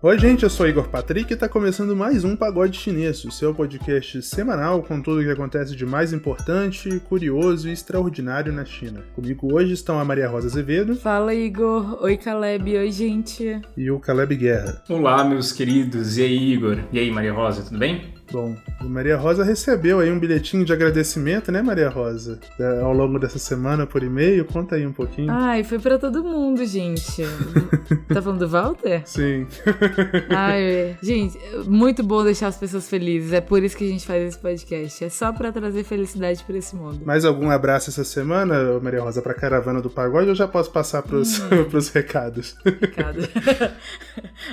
Oi gente, eu sou Igor Patrick e está começando mais um Pagode Chinês, o seu podcast semanal com tudo o que acontece de mais importante, curioso e extraordinário na China. Comigo hoje estão a Maria Rosa Azevedo. Fala Igor, oi Caleb, oi gente. E o Caleb Guerra. Olá meus queridos, e aí Igor? E aí Maria Rosa, tudo bem? Bom, a Maria Rosa recebeu aí um bilhetinho de agradecimento, né Maria Rosa? Ao longo dessa semana por e-mail, conta aí um pouquinho. Ai, foi pra todo mundo, gente. Tá falando do Walter? Sim. Ai, gente, muito bom deixar as pessoas felizes, é por isso que a gente faz esse podcast, é só pra trazer felicidade pra esse mundo. Mais algum abraço essa semana, Maria Rosa, pra Caravana do Pagode, ou eu já posso passar pros recados? Recado.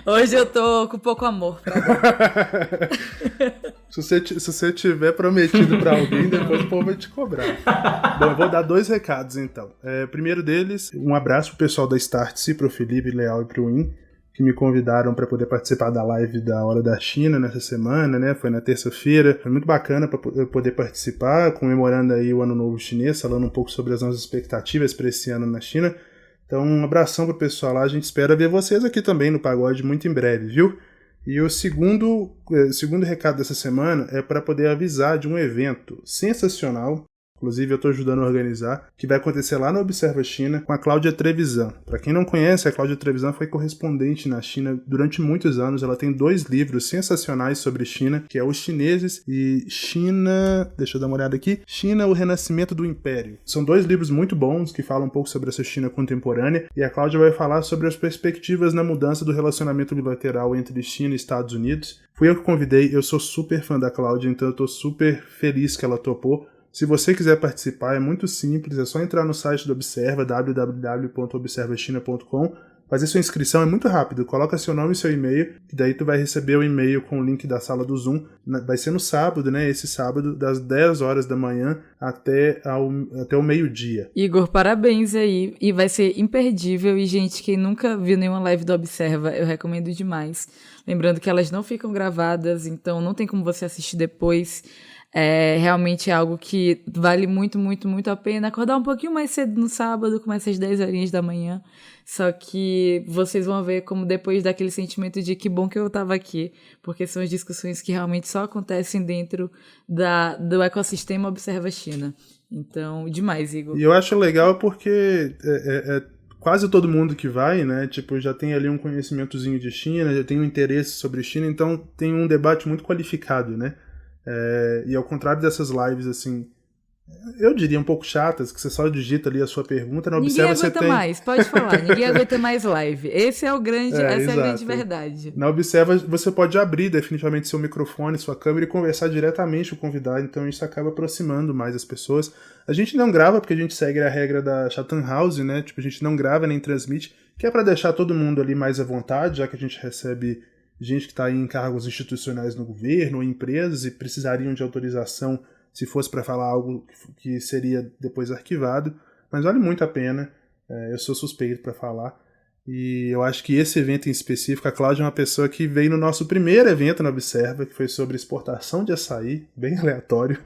Hoje eu tô com pouco amor pra dar. Se você tiver prometido pra alguém, depois o povo vai te cobrar. Bom, eu vou dar 2 recados então. Primeiro deles, um abraço pro pessoal da Startse, pro Felipe Leal e pro Win, que me convidaram para poder participar da live da Hora da China nessa semana, né? Foi na terça-feira. Foi muito bacana para poder participar, comemorando aí o Ano Novo Chinês, falando um pouco sobre as nossas expectativas para esse ano na China. Então, um abração pro pessoal lá. A gente espera ver vocês aqui também no Pagode muito em breve, viu? E o segundo recado dessa semana é para poder avisar de um evento sensacional, inclusive eu estou ajudando a organizar, que vai acontecer lá na Observa China com a Cláudia Trevisan. Para quem não conhece, a Cláudia Trevisan foi correspondente na China durante muitos anos. Ela tem 2 livros sensacionais sobre China, que é Os Chineses e China... Deixa eu dar uma olhada aqui. China, o Renascimento do Império. São 2 livros muito bons que falam um pouco sobre essa China contemporânea, e a Cláudia vai falar sobre as perspectivas na mudança do relacionamento bilateral entre China e Estados Unidos. Fui eu que convidei, eu sou super fã da Cláudia, então eu tô super feliz que ela topou. Se você quiser participar, é muito simples, é só entrar no site do Observa, www.observachina.com, fazer sua inscrição, é muito rápido, coloca seu nome e seu e-mail, que daí tu vai receber o e-mail com o link da sala do Zoom. Vai ser no sábado, né, esse sábado, das 10 horas da manhã até o meio-dia. Igor, parabéns aí, e vai ser imperdível, e gente, quem nunca viu nenhuma live do Observa, eu recomendo demais. Lembrando que elas não ficam gravadas, então não tem como você assistir depois. Realmente é algo que vale muito, muito, muito a pena. Acordar um pouquinho mais cedo no sábado, começa às 10 horinhas da manhã. Só que vocês vão ver como depois daquele sentimento de que bom que eu tava aqui, porque são as discussões que realmente só acontecem dentro do ecossistema Observa China. Então, demais, Igor. E eu acho legal porque quase todo mundo que vai, né, tipo, já tem ali um conhecimentozinho de China, já tem um interesse sobre China, então tem um debate muito qualificado, né? E ao contrário dessas lives, assim, eu diria um pouco chatas, que você só digita ali a sua pergunta, na Observa ninguém aguenta mais, pode falar, ninguém aguenta mais live. Essa é a grande verdade. Na Observa você pode abrir definitivamente seu microfone, sua câmera e conversar diretamente com o convidado, então isso acaba aproximando mais as pessoas. A gente não grava porque a gente segue a regra da Chatham House, né? Tipo, a gente não grava nem transmite, que é para deixar todo mundo ali mais à vontade, já que a gente recebe gente que está em cargos institucionais no governo ou em empresas e precisariam de autorização se fosse para falar algo que seria depois arquivado, mas vale muito a pena, eu sou suspeito para falar, e eu acho que esse evento em específico, a Cláudia é uma pessoa que veio no nosso primeiro evento na Observa, que foi sobre exportação de açaí, bem aleatório,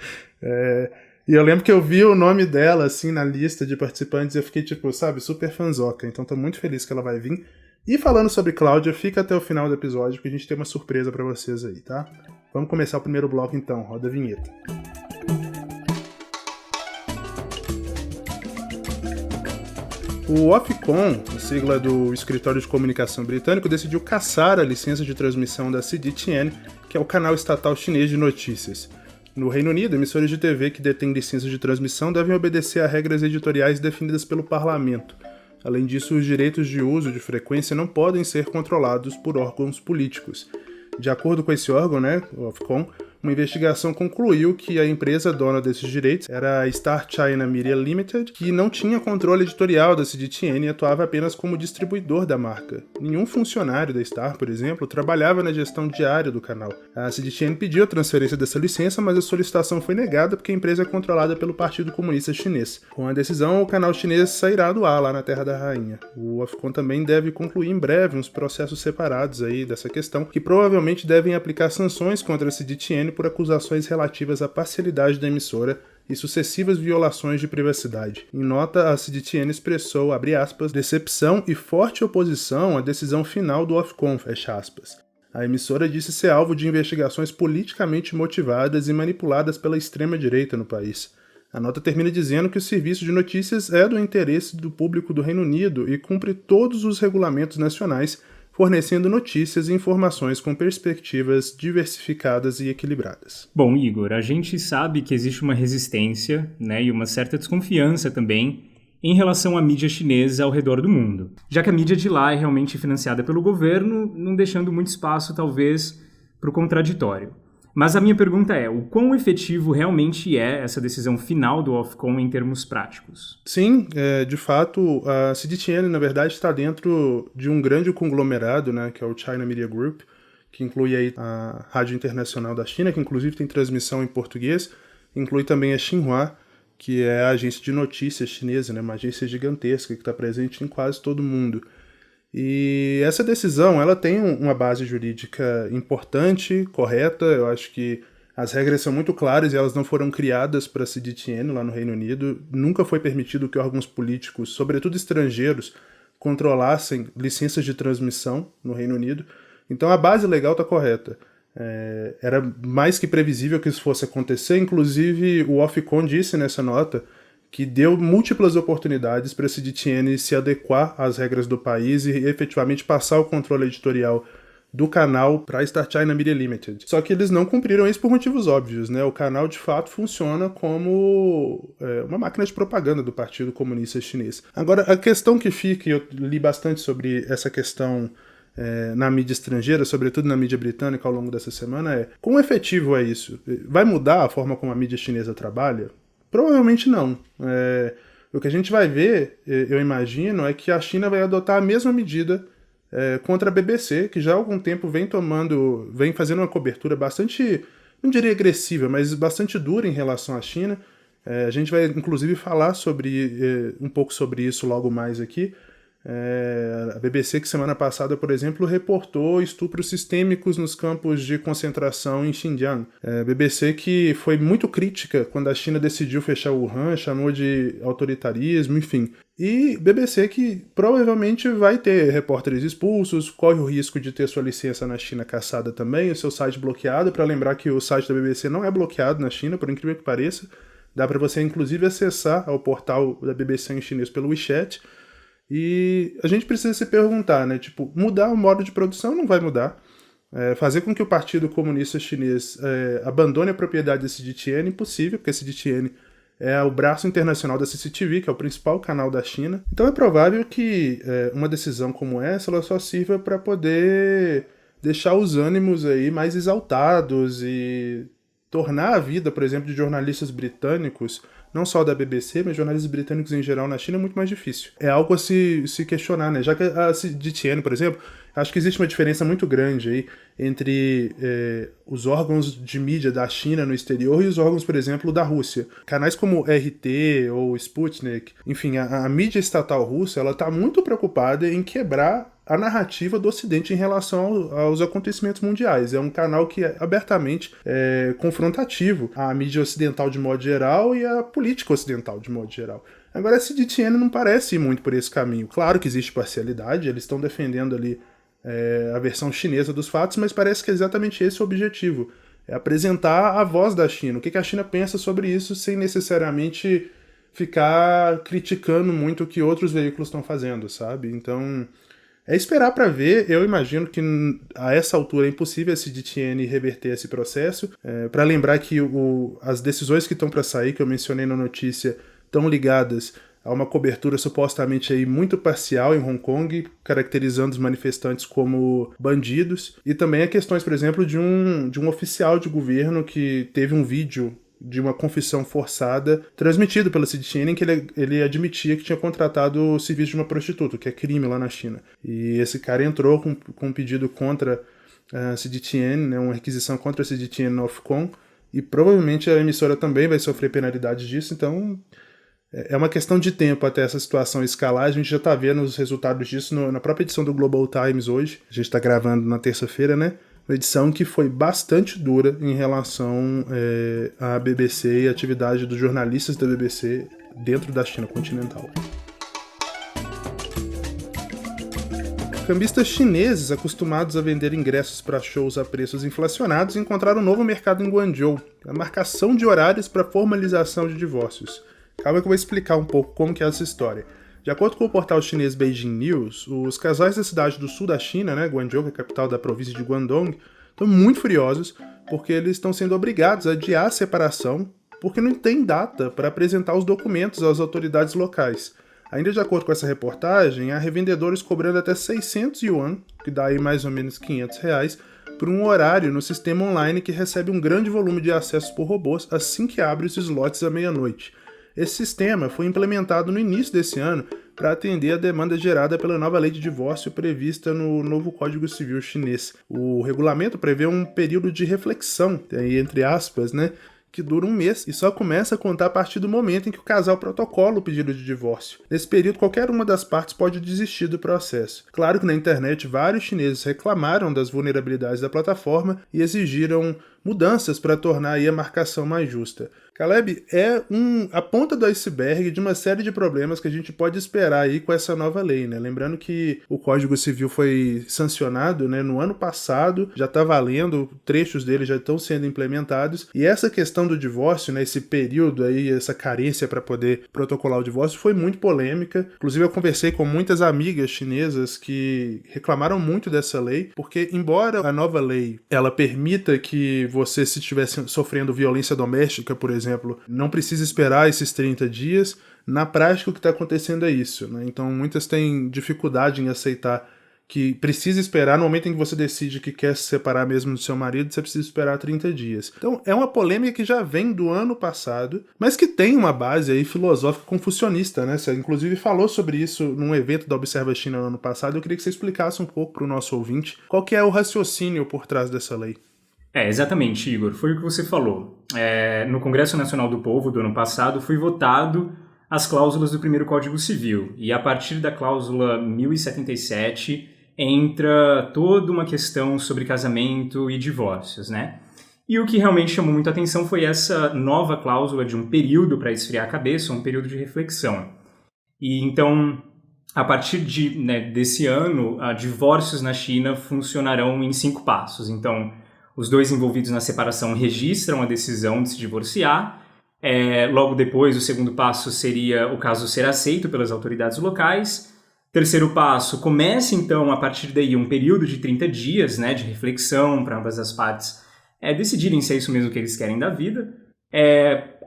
e eu lembro que eu vi o nome dela assim na lista de participantes e eu fiquei tipo, sabe, super fanzoca, então tô muito feliz que ela vai vir. E falando sobre Cláudia, fica até o final do episódio, porque a gente tem uma surpresa pra vocês aí, tá? Vamos começar o primeiro bloco então, roda a vinheta. O Ofcom, a sigla do Escritório de Comunicação Britânico, decidiu cassar a licença de transmissão da CGTN, que é o canal estatal chinês de notícias. No Reino Unido, emissoras de TV que detêm licenças de transmissão devem obedecer a regras editoriais definidas pelo Parlamento. Além disso, os direitos de uso de frequência não podem ser controlados por órgãos políticos. De acordo com esse órgão, né, o Ofcom, uma investigação concluiu que a empresa dona desses direitos era a Star China Media Limited, que não tinha controle editorial da CGTN e atuava apenas como distribuidor da marca. Nenhum funcionário da Star, por exemplo, trabalhava na gestão diária do canal. A CGTN pediu a transferência dessa licença, mas a solicitação foi negada porque a empresa é controlada pelo Partido Comunista Chinês. Com a decisão, o canal chinês sairá do ar lá na Terra da Rainha. O Ofcom também deve concluir em breve uns processos separados aí dessa questão, que provavelmente devem aplicar sanções contra a CGTN por acusações relativas à parcialidade da emissora e sucessivas violações de privacidade. Em nota, a CGTN expressou, abre aspas, decepção e forte oposição à decisão final do Ofcom, fecha aspas. A emissora disse ser alvo de investigações politicamente motivadas e manipuladas pela extrema-direita no país. A nota termina dizendo que o serviço de notícias é do interesse do público do Reino Unido e cumpre todos os regulamentos nacionais, fornecendo notícias e informações com perspectivas diversificadas e equilibradas. Bom, Igor, a gente sabe que existe uma resistência, né, e uma certa desconfiança também em relação à mídia chinesa ao redor do mundo, já que a mídia de lá é realmente financiada pelo governo, não deixando muito espaço, talvez, para o contraditório. Mas a minha pergunta é, o quão efetivo realmente é essa decisão final do Ofcom em termos práticos? Sim, de fato, a CGTN, na verdade, está dentro de um grande conglomerado, né, que é o China Media Group, que inclui aí a Rádio Internacional da China, que inclusive tem transmissão em português, inclui também a Xinhua, que é a agência de notícias chinesa, né, uma agência gigantesca que está presente em quase todo mundo. E essa decisão, ela tem uma base jurídica importante, correta. Eu acho que as regras são muito claras e elas não foram criadas para a CGTN lá no Reino Unido. Nunca foi permitido que órgãos políticos, sobretudo estrangeiros, controlassem licenças de transmissão no Reino Unido. Então a base legal está correta. Era mais que previsível que isso fosse acontecer. Inclusive o Ofcom disse nessa nota que deu múltiplas oportunidades para a CGTN se adequar às regras do país e efetivamente passar o controle editorial do canal para a Star China Media Limited. Só que eles não cumpriram isso por motivos óbvios, né? O canal, de fato, funciona como uma máquina de propaganda do Partido Comunista Chinês. Agora, a questão que fica, e eu li bastante sobre essa questão na mídia estrangeira, sobretudo na mídia britânica ao longo dessa semana, é quão efetivo é isso? Vai mudar a forma como a mídia chinesa trabalha? Provavelmente não. O que a gente vai ver, eu imagino, é que a China vai adotar a mesma medida contra a BBC, que já há algum tempo vem fazendo uma cobertura bastante, não diria agressiva, mas bastante dura em relação à China. A gente vai, inclusive, falar um pouco sobre isso logo mais aqui. A BBC, que semana passada, por exemplo, reportou estupros sistêmicos nos campos de concentração em Xinjiang. BBC que foi muito crítica quando a China decidiu fechar Wuhan, chamou de autoritarismo, enfim. E BBC que provavelmente vai ter repórteres expulsos, corre o risco de ter sua licença na China cassada também, o seu site bloqueado. Para lembrar que o site da BBC não é bloqueado na China, por incrível que pareça. Dá para você, inclusive, acessar ao portal da BBC em chinês pelo WeChat. E a gente precisa se perguntar, né? Tipo, mudar o modo de produção não vai mudar. Fazer com que o Partido Comunista Chinês abandone a propriedade da CGTN é impossível, porque a CGTN é o braço internacional da CCTV, que é o principal canal da China. Então é provável que uma decisão como essa ela só sirva para poder deixar os ânimos aí mais exaltados e tornar a vida, por exemplo, de jornalistas britânicos, não só da BBC, mas jornalistas britânicos em geral na China, é muito mais difícil. É algo a se questionar, né? Já que a CGTN, por exemplo, acho que existe uma diferença muito grande aí entre os órgãos de mídia da China no exterior e os órgãos, por exemplo, da Rússia. Canais como RT ou Sputnik, enfim, a mídia estatal russa, ela está muito preocupada em quebrar a narrativa do Ocidente em relação aos acontecimentos mundiais. É um canal que é abertamente confrontativo à mídia ocidental de modo geral e à política ocidental de modo geral. Agora, a CGTN não parece ir muito por esse caminho. Claro que existe parcialidade, eles estão defendendo ali a versão chinesa dos fatos, mas parece que é exatamente esse o objetivo. É apresentar a voz da China, o que a China pensa sobre isso, sem necessariamente ficar criticando muito o que outros veículos estão fazendo, sabe? Então, é esperar para ver. Eu imagino que a essa altura é impossível a CGTN reverter esse processo. Para lembrar que as decisões que estão para sair, que eu mencionei na notícia, estão ligadas a uma cobertura supostamente aí muito parcial em Hong Kong, caracterizando os manifestantes como bandidos, e também a questões, por exemplo, de um oficial de governo que teve um vídeo de uma confissão forçada transmitido pela CGTN em que ele admitia que tinha contratado o serviço de uma prostituta, que é crime lá na China. E esse cara entrou com um pedido contra a CGTN, né, uma requisição contra a CGTN no Ofcom, e provavelmente a emissora também vai sofrer penalidades disso, então é uma questão de tempo até essa situação escalar. A gente já está vendo os resultados disso na própria edição do Global Times hoje. A gente está gravando na terça-feira, né? Uma edição que foi bastante dura em relação à BBC e à atividade dos jornalistas da BBC dentro da China continental. Cambistas chineses acostumados a vender ingressos para shows a preços inflacionados encontraram um novo mercado em Guangzhou, a marcação de horários para formalização de divórcios. Calma que eu vou explicar um pouco como que é essa história. De acordo com o portal chinês Beijing News, os casais da cidade do sul da China, Guangzhou, que é a capital da província de Guangdong, estão muito furiosos porque eles estão sendo obrigados a adiar a separação porque não tem data para apresentar os documentos às autoridades locais. Ainda de acordo com essa reportagem, há revendedores cobrando até 600 yuan, que dá aí mais ou menos R$500, por um horário no sistema online que recebe um grande volume de acessos por robôs assim que abre os slots à meia-noite. Esse sistema foi implementado no início desse ano para atender a demanda gerada pela nova lei de divórcio prevista no novo Código Civil chinês. O regulamento prevê um período de reflexão, entre aspas, que dura 1 mês e só começa a contar a partir do momento em que o casal protocola o pedido de divórcio. Nesse período, qualquer uma das partes pode desistir do processo. Claro que na internet, vários chineses reclamaram das vulnerabilidades da plataforma e exigiram mudanças para tornar aí a marcação mais justa. Caleb, é a ponta do iceberg de uma série de problemas que a gente pode esperar aí com essa nova lei, Lembrando que o Código Civil foi sancionado, no ano passado, já está valendo, trechos dele já estão sendo implementados, e essa questão do divórcio, esse período aí, essa carência para poder protocolar o divórcio foi muito polêmica. Inclusive eu conversei com muitas amigas chinesas que reclamaram muito dessa lei, porque embora a nova lei, ela permita que você, se estivesse sofrendo violência doméstica, por exemplo, não precisa esperar esses 30 dias. Na prática, o que está acontecendo é isso. Então, muitas têm dificuldade em aceitar que precisa esperar. No momento em que você decide que quer se separar mesmo do seu marido, você precisa esperar 30 dias. Então, é uma polêmica que já vem do ano passado, mas que tem uma base aí filosófica confucionista, Você, inclusive, falou sobre isso num evento da Observa China no ano passado. Eu queria que você explicasse um pouco para o nosso ouvinte qual que é o raciocínio por trás dessa lei. Exatamente, Igor. Foi o que você falou. No Congresso Nacional do Povo do ano passado foi votado as cláusulas do primeiro Código Civil. E a partir da cláusula 1077 entra toda uma questão sobre casamento e divórcios, E o que realmente chamou muita atenção foi essa nova cláusula de um período para esfriar a cabeça, um período de reflexão. E então, a partir desse ano, divórcios na China funcionarão em 5 passos. Então, os dois envolvidos na separação registram a decisão de se divorciar. Logo depois, o segundo passo seria o caso ser aceito pelas autoridades locais. Terceiro passo, começa então, a partir daí, um período de 30 dias de reflexão para ambas as partes decidirem se é isso mesmo que eles querem da vida.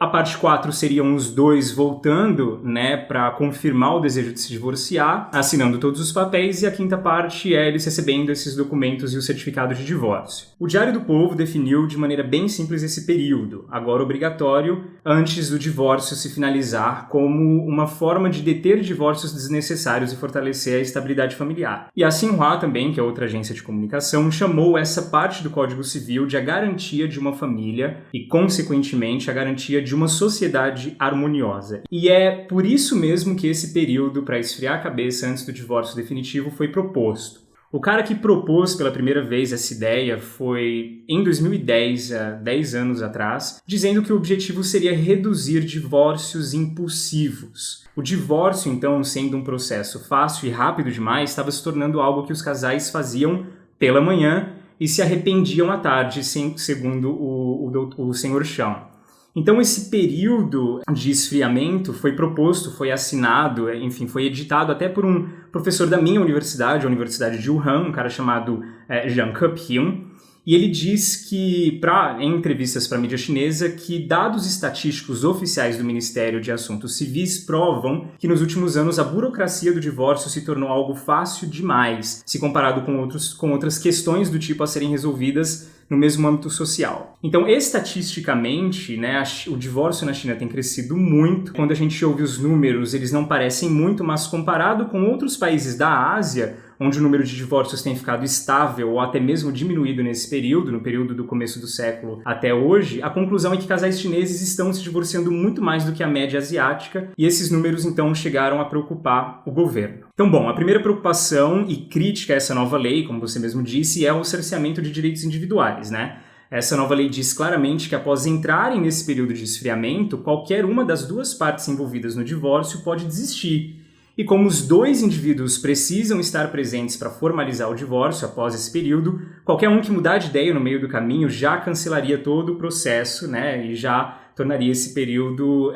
A parte 4 seriam os dois voltando, para confirmar o desejo de se divorciar, assinando todos os papéis, e a quinta parte é eles recebendo esses documentos e o certificado de divórcio. O Diário do Povo definiu de maneira bem simples esse período, agora obrigatório, antes do divórcio se finalizar, como uma forma de deter divórcios desnecessários e fortalecer a estabilidade familiar. E a Xinhua também, que é outra agência de comunicação, chamou essa parte do Código Civil de a garantia de uma família e, consequentemente, a garantia de uma sociedade harmoniosa. E é por isso mesmo que esse período para esfriar a cabeça antes do divórcio definitivo foi proposto. O cara que propôs pela primeira vez essa ideia foi em 2010, há 10 anos atrás, dizendo que o objetivo seria reduzir divórcios impulsivos. O divórcio, então, sendo um processo fácil e rápido demais, estava se tornando algo que os casais faziam pela manhã e se arrependiam à tarde, segundo o senhor Chão. Então esse período de esfriamento foi proposto, foi assinado, enfim, foi editado até por um professor da minha universidade, a Universidade de Wuhan, um cara chamado Zhang Keping, e ele diz que, em entrevistas para a mídia chinesa, que dados estatísticos oficiais do Ministério de Assuntos Civis provam que nos últimos anos a burocracia do divórcio se tornou algo fácil demais, se comparado com outras questões do tipo a serem resolvidas no mesmo âmbito social. Então, estatisticamente, o divórcio na China tem crescido muito. Quando a gente ouve os números, eles não parecem muito, mas comparado com outros países da Ásia, onde o número de divórcios tem ficado estável ou até mesmo diminuído nesse período, no período do começo do século até hoje, a conclusão é que casais chineses estão se divorciando muito mais do que a média asiática, e esses números então chegaram a preocupar o governo. Então, bom, a primeira preocupação e crítica a essa nova lei, como você mesmo disse, é o cerceamento de direitos individuais, né? Essa nova lei diz claramente que após entrarem nesse período de esfriamento, qualquer uma das duas partes envolvidas no divórcio pode desistir. E como os dois indivíduos precisam estar presentes para formalizar o divórcio após esse período, qualquer um que mudar de ideia no meio do caminho já cancelaria todo o processo, né, e já tornaria esse período,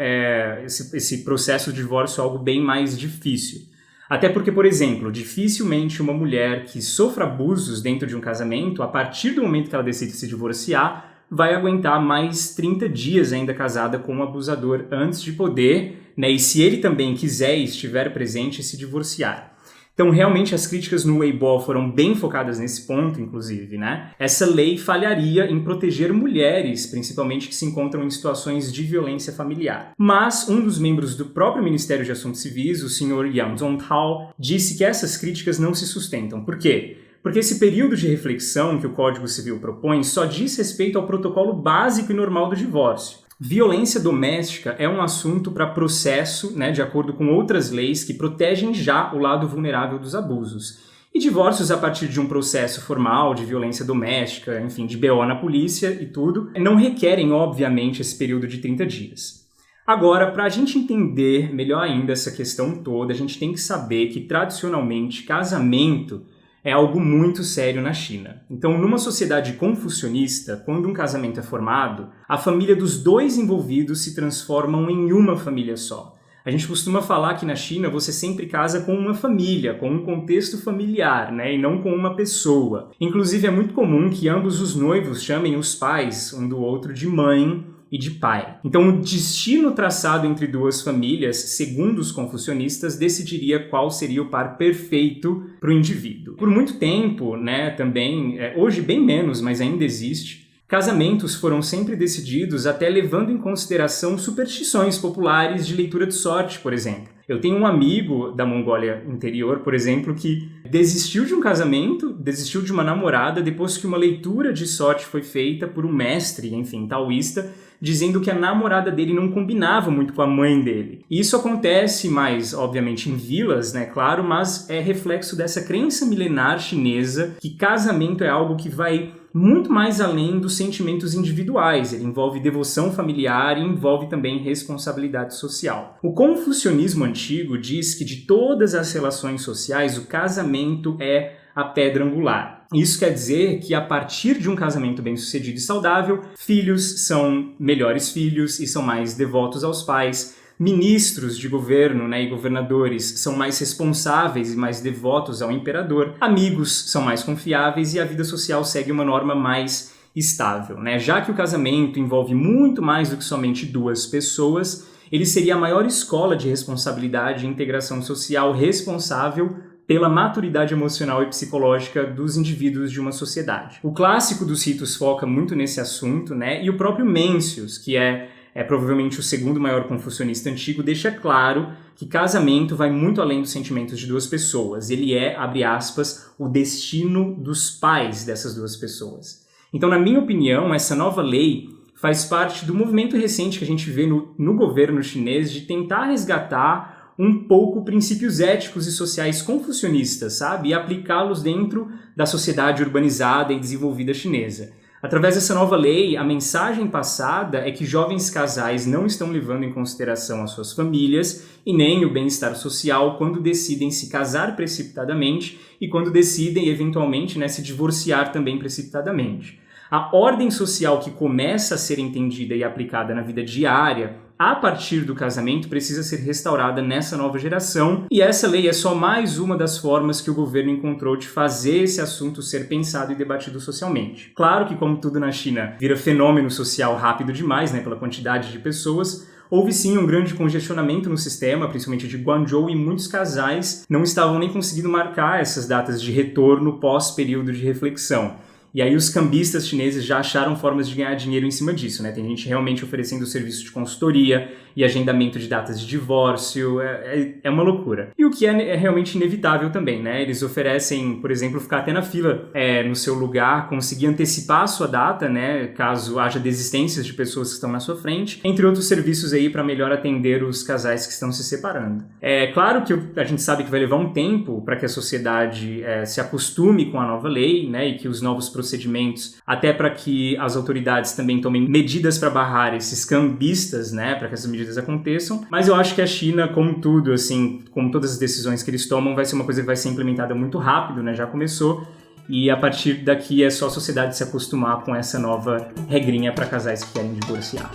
esse processo de divórcio algo bem mais difícil. Até porque, por exemplo, dificilmente uma mulher que sofra abusos dentro de um casamento, a partir do momento que ela decide se divorciar, vai aguentar mais 30 dias ainda casada com um abusador antes de poder, né, e se ele também quiser e estiver presente, se divorciar. Então, realmente, as críticas no Weibo foram bem focadas nesse ponto, inclusive, né? Essa lei falharia em proteger mulheres, principalmente que se encontram em situações de violência familiar. Mas um dos membros do próprio Ministério de Assuntos Civis, o Sr. Yang Zhongtao, disse que essas críticas não se sustentam. Por quê? Porque esse período de reflexão que o Código Civil propõe só diz respeito ao protocolo básico e normal do divórcio. Violência doméstica é um assunto para processo, né, de acordo com outras leis que protegem já o lado vulnerável dos abusos. E divórcios a partir de um processo formal de violência doméstica, enfim, de BO na polícia e tudo, não requerem, obviamente, esse período de 30 dias. Agora, para a gente entender melhor ainda essa questão toda, a gente tem que saber que, tradicionalmente, casamento é algo muito sério na China. Então, numa sociedade confucionista, quando um casamento é formado, a família dos dois envolvidos se transformam em uma família só. A gente costuma falar que na China você sempre casa com uma família, com um contexto familiar, né, e não com uma pessoa. Inclusive, é muito comum que ambos os noivos chamem os pais um do outro de mãe e de pai. Então, o destino traçado entre duas famílias, segundo os confucionistas, decidiria qual seria o par perfeito para o indivíduo. Por muito tempo, né, também, hoje bem menos, mas ainda existe, casamentos foram sempre decididos até levando em consideração superstições populares de leitura de sorte, por exemplo. Eu tenho um amigo da Mongólia Interior, por exemplo, que desistiu de um casamento, desistiu de uma namorada depois que uma leitura de sorte foi feita por um mestre, enfim, taoísta, dizendo que a namorada dele não combinava muito com a mãe dele. E isso acontece mais, obviamente, em vilas, né, claro, mas é reflexo dessa crença milenar chinesa que casamento é algo que vai muito mais além dos sentimentos individuais. Ele envolve devoção familiar e envolve também responsabilidade social. O confucionismo antigo diz que de todas as relações sociais, o casamento é a pedra angular. Isso quer dizer que a partir de um casamento bem-sucedido e saudável, filhos são melhores filhos e são mais devotos aos pais. Ministros de governo, né, e governadores são mais responsáveis e mais devotos ao imperador. Amigos são mais confiáveis e a vida social segue uma norma mais estável, né? Já que o casamento envolve muito mais do que somente duas pessoas, ele seria a maior escola de responsabilidade e integração social responsável pela maturidade emocional e psicológica dos indivíduos de uma sociedade. O clássico dos ritos foca muito nesse assunto, né? E o próprio Mencius, que é provavelmente o segundo maior confucionista antigo, deixa claro que casamento vai muito além dos sentimentos de duas pessoas. Ele é, abre aspas, o destino dos pais dessas duas pessoas. Então, na minha opinião, essa nova lei faz parte do movimento recente que a gente vê no governo chinês de tentar resgatar um pouco princípios éticos e sociais confucionistas, sabe? E aplicá-los dentro da sociedade urbanizada e desenvolvida chinesa. Através dessa nova lei, a mensagem passada é que jovens casais não estão levando em consideração as suas famílias e nem o bem-estar social quando decidem se casar precipitadamente e quando decidem, eventualmente, né, se divorciar também precipitadamente. A ordem social que começa a ser entendida e aplicada na vida diária a partir do casamento precisa ser restaurada nessa nova geração, e essa lei é só mais uma das formas que o governo encontrou de fazer esse assunto ser pensado e debatido socialmente. Claro que, como tudo na China, vira fenômeno social rápido demais, né, pela quantidade de pessoas. Houve sim um grande congestionamento no sistema, principalmente de Guangzhou, e muitos casais não estavam nem conseguindo marcar essas datas de retorno pós-período de reflexão. E aí os cambistas chineses já acharam formas de ganhar dinheiro em cima disso, né? Tem gente realmente oferecendo serviço de consultoria e agendamento de datas de divórcio, é uma loucura. E o que é realmente inevitável também, né? Eles oferecem, por exemplo, ficar até na fila no seu lugar, conseguir antecipar a sua data, né? Caso haja desistências de pessoas que estão na sua frente, entre outros serviços aí para melhor atender os casais que estão se separando. É claro que a gente sabe que vai levar um tempo para que a sociedade se acostume com a nova lei, né? E que os novos procedimentos, até para que as autoridades também tomem medidas para barrar esses cambistas, né? Para que essas medidas aconteçam. Mas eu acho que a China, como tudo, assim, como todas as decisões que eles tomam, vai ser uma coisa que vai ser implementada muito rápido, né? Já começou. E a partir daqui é só a sociedade se acostumar com essa nova regrinha para casais que querem divorciar.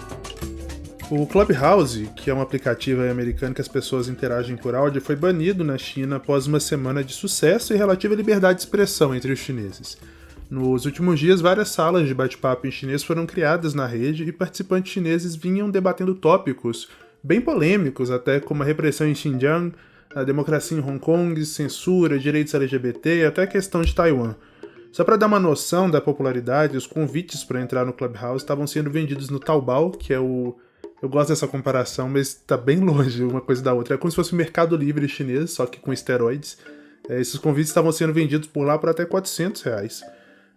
O Clubhouse, que é um aplicativo americano que as pessoas interagem por áudio, foi banido na China após uma semana de sucesso e relativa liberdade de expressão entre os chineses. Nos últimos dias, várias salas de bate-papo em chinês foram criadas na rede e participantes chineses vinham debatendo tópicos bem polêmicos, até como a repressão em Xinjiang, a democracia em Hong Kong, censura, direitos LGBT e até a questão de Taiwan. Só para dar uma noção da popularidade, os convites para entrar no Clubhouse estavam sendo vendidos no Taobao, que é o... Eu gosto dessa comparação, mas está bem longe uma coisa da outra. É como se fosse o Mercado Livre chinês, só que com esteroides. Esses convites estavam sendo vendidos por lá por até R$400.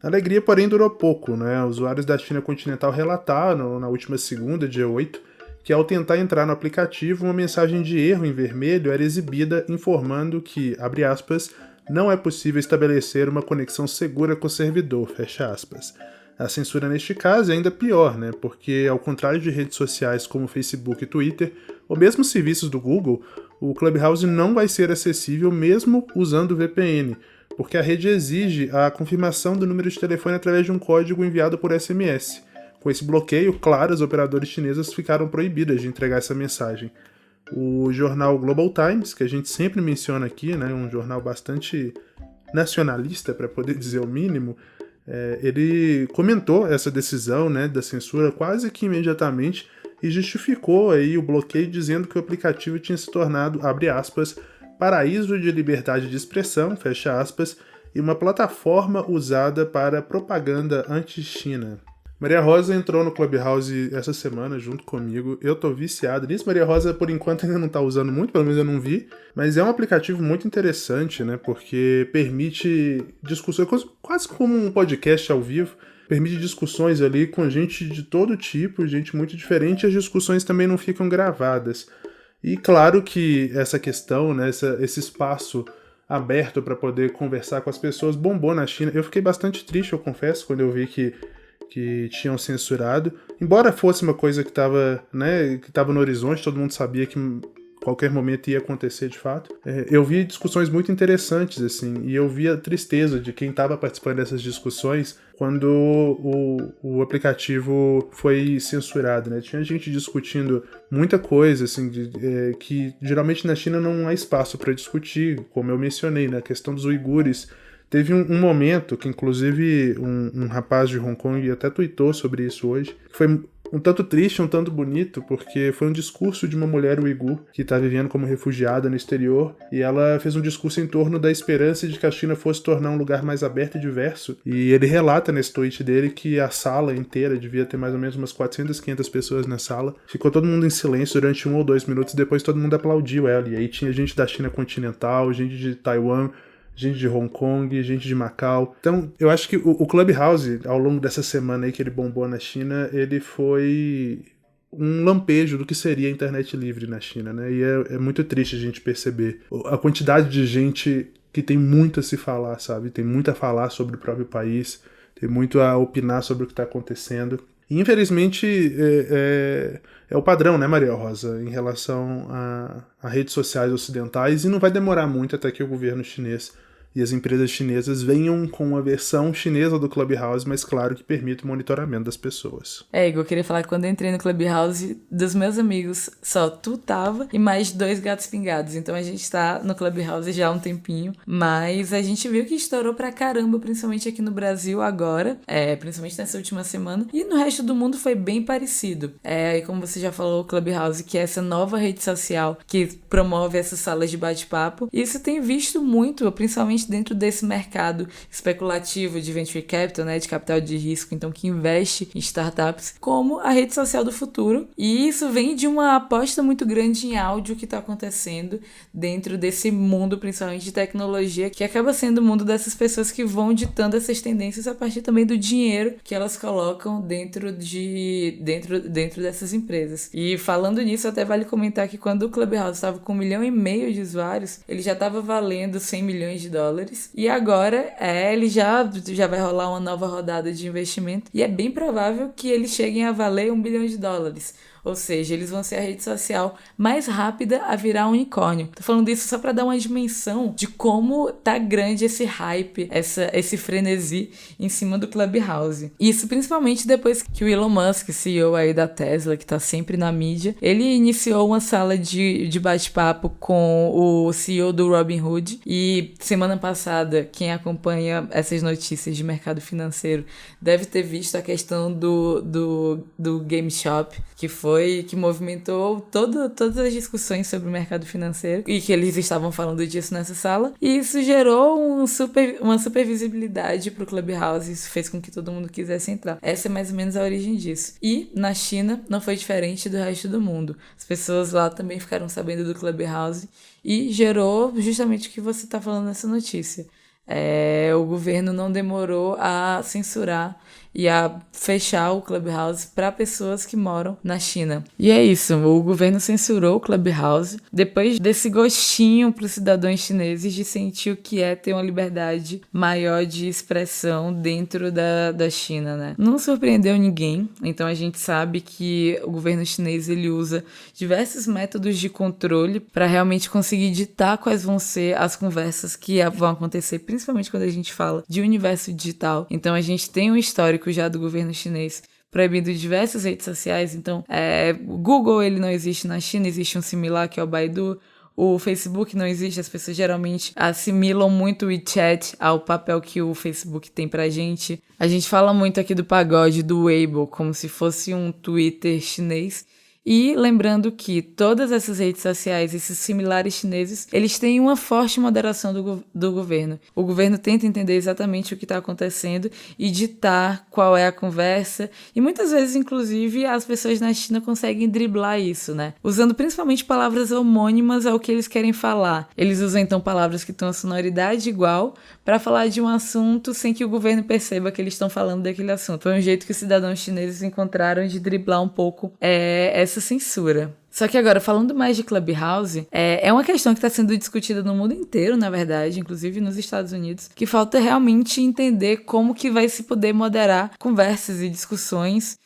A alegria, porém, durou pouco, né? Usuários da China continental relataram na última segunda, dia 8, que ao tentar entrar no aplicativo, uma mensagem de erro em vermelho era exibida informando que, abre aspas, não é possível estabelecer uma conexão segura com o servidor, fecha aspas. A censura neste caso é ainda pior, né? Porque, ao contrário de redes sociais como Facebook e Twitter, ou mesmo serviços do Google, o Clubhouse não vai ser acessível mesmo usando o VPN, porque a rede exige a confirmação do número de telefone através de um código enviado por SMS. Com esse bloqueio, claro, as operadoras chinesas ficaram proibidas de entregar essa mensagem. O jornal Global Times, que a gente sempre menciona aqui, né, um jornal bastante nacionalista, para poder dizer o mínimo, ele comentou essa decisão, né, da censura quase que imediatamente e justificou aí o bloqueio dizendo que o aplicativo tinha se tornado, abre aspas, paraíso de liberdade de expressão, fecha aspas, e uma plataforma usada para propaganda anti-China. Maria Rosa entrou no Clubhouse essa semana junto comigo. Eu tô viciado nisso. Maria Rosa, por enquanto, ainda não tá usando muito, pelo menos eu não vi. Mas é um aplicativo muito interessante, né? Porque permite discussões, quase como um podcast ao vivo. Permite discussões ali com gente de todo tipo, gente muito diferente. E as discussões também não ficam gravadas. E claro que essa questão, né? Esse espaço aberto para poder conversar com as pessoas bombou na China. Eu fiquei bastante triste, eu confesso, quando eu vi que tinham censurado, embora fosse uma coisa que estava, né, que estava no horizonte, todo mundo sabia que qualquer momento ia acontecer de fato. Eu vi discussões muito interessantes, assim, e eu vi a tristeza de quem estava participando dessas discussões quando o aplicativo foi censurado, né? Tinha gente discutindo muita coisa, assim, que geralmente na China não há espaço para discutir, como eu mencionei, né? A questão dos uigures. Teve um momento que, inclusive, um rapaz de Hong Kong até tweetou sobre isso hoje, que foi um tanto triste, um tanto bonito, porque foi um discurso de uma mulher uigur que está vivendo como refugiada no exterior, e ela fez um discurso em torno da esperança de que a China fosse tornar um lugar mais aberto e diverso, e ele relata nesse tweet dele que a sala inteira devia ter mais ou menos umas 400, 500 pessoas na sala, ficou todo mundo em silêncio durante 1 ou 2 minutos, depois todo mundo aplaudiu ela, e aí tinha gente da China continental, gente de Taiwan, gente de Hong Kong, gente de Macau. Então, eu acho que o Clubhouse, ao longo dessa semana aí que ele bombou na China, ele foi um lampejo do que seria a internet livre na China, né? E é muito triste a gente perceber a quantidade de gente que tem muito a se falar, sabe? Tem muito a falar sobre o próprio país, tem muito a opinar sobre o que está acontecendo. E, infelizmente, é o padrão, né, Maria Rosa, em relação a redes sociais ocidentais, e não vai demorar muito até que o governo chinês e as empresas chinesas venham com uma versão chinesa do Clubhouse, mas claro que permite o monitoramento das pessoas. Igor, eu queria falar que quando eu entrei no Clubhouse, dos meus amigos, só tu tava e mais 2 gatos pingados. Então a gente tá no Clubhouse já há um tempinho, mas a gente viu que estourou pra caramba, principalmente aqui no Brasil agora, principalmente nessa última semana, e no resto do mundo foi bem parecido. E como você já falou, o Clubhouse, que é essa nova rede social que promove essas salas de bate-papo, isso tem visto muito, principalmente principalmente dentro desse mercado especulativo de venture capital, né, de capital de risco, então que investe em startups, como a rede social do futuro. E isso vem de uma aposta muito grande em áudio que está acontecendo dentro desse mundo, principalmente de tecnologia, que acaba sendo o mundo dessas pessoas que vão ditando essas tendências a partir também do dinheiro que elas colocam dentro dessas empresas. E falando nisso, até vale comentar que quando o Clubhouse estava com 1,5 milhão de usuários, ele já estava valendo 100 milhões de dólares. E agora ele já vai rolar uma nova rodada de investimento. E é bem provável que eles cheguem a valer 1 bilhão de dólares. Ou seja, eles vão ser a rede social mais rápida a virar um unicórnio. Tô falando isso só para dar uma dimensão de como tá grande esse hype, esse frenesi em cima do Clubhouse. Isso principalmente depois que o Elon Musk, CEO aí da Tesla, que tá sempre na mídia, ele iniciou uma sala de bate-papo com o CEO do Robinhood. E semana passada, quem acompanha essas notícias de mercado financeiro deve ter visto a questão do GameStop, que movimentou todas as discussões sobre o mercado financeiro e que eles estavam falando disso nessa sala. E isso gerou uma super visibilidade pro Clubhouse. Isso fez com que todo mundo quisesse entrar. Essa é mais ou menos a origem disso. E na China não foi diferente do resto do mundo. As pessoas lá também ficaram sabendo do Clubhouse e gerou justamente o que você está falando nessa notícia. O governo não demorou a censurar e a fechar o Clubhouse para pessoas que moram na China. E é isso, o governo censurou o Clubhouse depois desse gostinho para os cidadãos chineses de sentir o que é ter uma liberdade maior de expressão dentro da China, né? Não surpreendeu ninguém, então a gente sabe que o governo chinês ele usa diversos métodos de controle para realmente conseguir ditar quais vão ser as conversas que vão acontecer, principalmente quando a gente fala de universo digital. Então a gente tem um histórico já do governo chinês proibindo diversas redes sociais. Então o Google ele não existe na China, existe um similar que é o Baidu. O Facebook não existe, as pessoas geralmente assimilam muito o WeChat ao papel que o Facebook tem pra gente. A gente fala muito aqui do pagode, do Weibo, como se fosse um Twitter chinês. E lembrando que todas essas redes sociais, esses similares chineses, eles têm uma forte moderação do governo. O governo tenta entender exatamente o que está acontecendo e ditar qual é a conversa. E muitas vezes, inclusive, as pessoas na China conseguem driblar isso, né? Usando principalmente palavras homônimas ao que eles querem falar. Eles usam, então, palavras que têm uma sonoridade igual para falar de um assunto sem que o governo perceba que eles estão falando daquele assunto. Foi um jeito que os cidadãos chineses encontraram de driblar um pouco essa censura. Só que agora, falando mais de Clubhouse, é uma questão que está sendo discutida no mundo inteiro, na verdade, inclusive nos Estados Unidos, que falta realmente entender como que vai se poder moderar conversas e discussões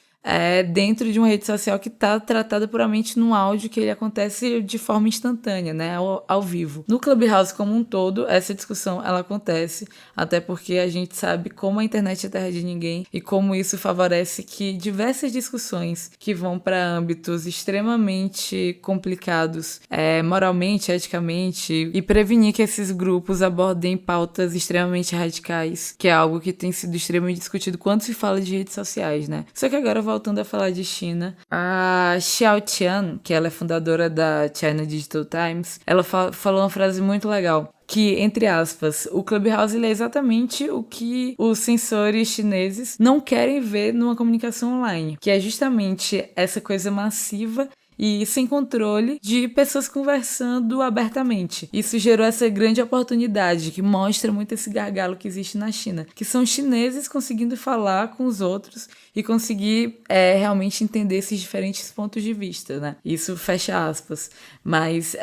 dentro de uma rede social que está tratada puramente num áudio que ele acontece de forma instantânea, né, ao vivo. No Clubhouse como um todo, essa discussão ela acontece, até porque a gente sabe como a internet é terra de ninguém e como isso favorece que diversas discussões que vão para âmbitos extremamente complicados, moralmente, eticamente, e prevenir que esses grupos abordem pautas extremamente radicais, que é algo que tem sido extremamente discutido quando se fala de redes sociais, né? Só que agora, voltando a falar de China, a Xiao Tian, que ela é fundadora da China Digital Times, ela falou uma frase muito legal, que, entre aspas, o Clubhouse ele é exatamente o que os censores chineses não querem ver numa comunicação online, que é justamente essa coisa massiva e sem controle de pessoas conversando abertamente. Isso gerou essa grande oportunidade que mostra muito esse gargalo que existe na China, que são chineses conseguindo falar com os outros e conseguir realmente entender esses diferentes pontos de vista, né? Isso fecha aspas. Mas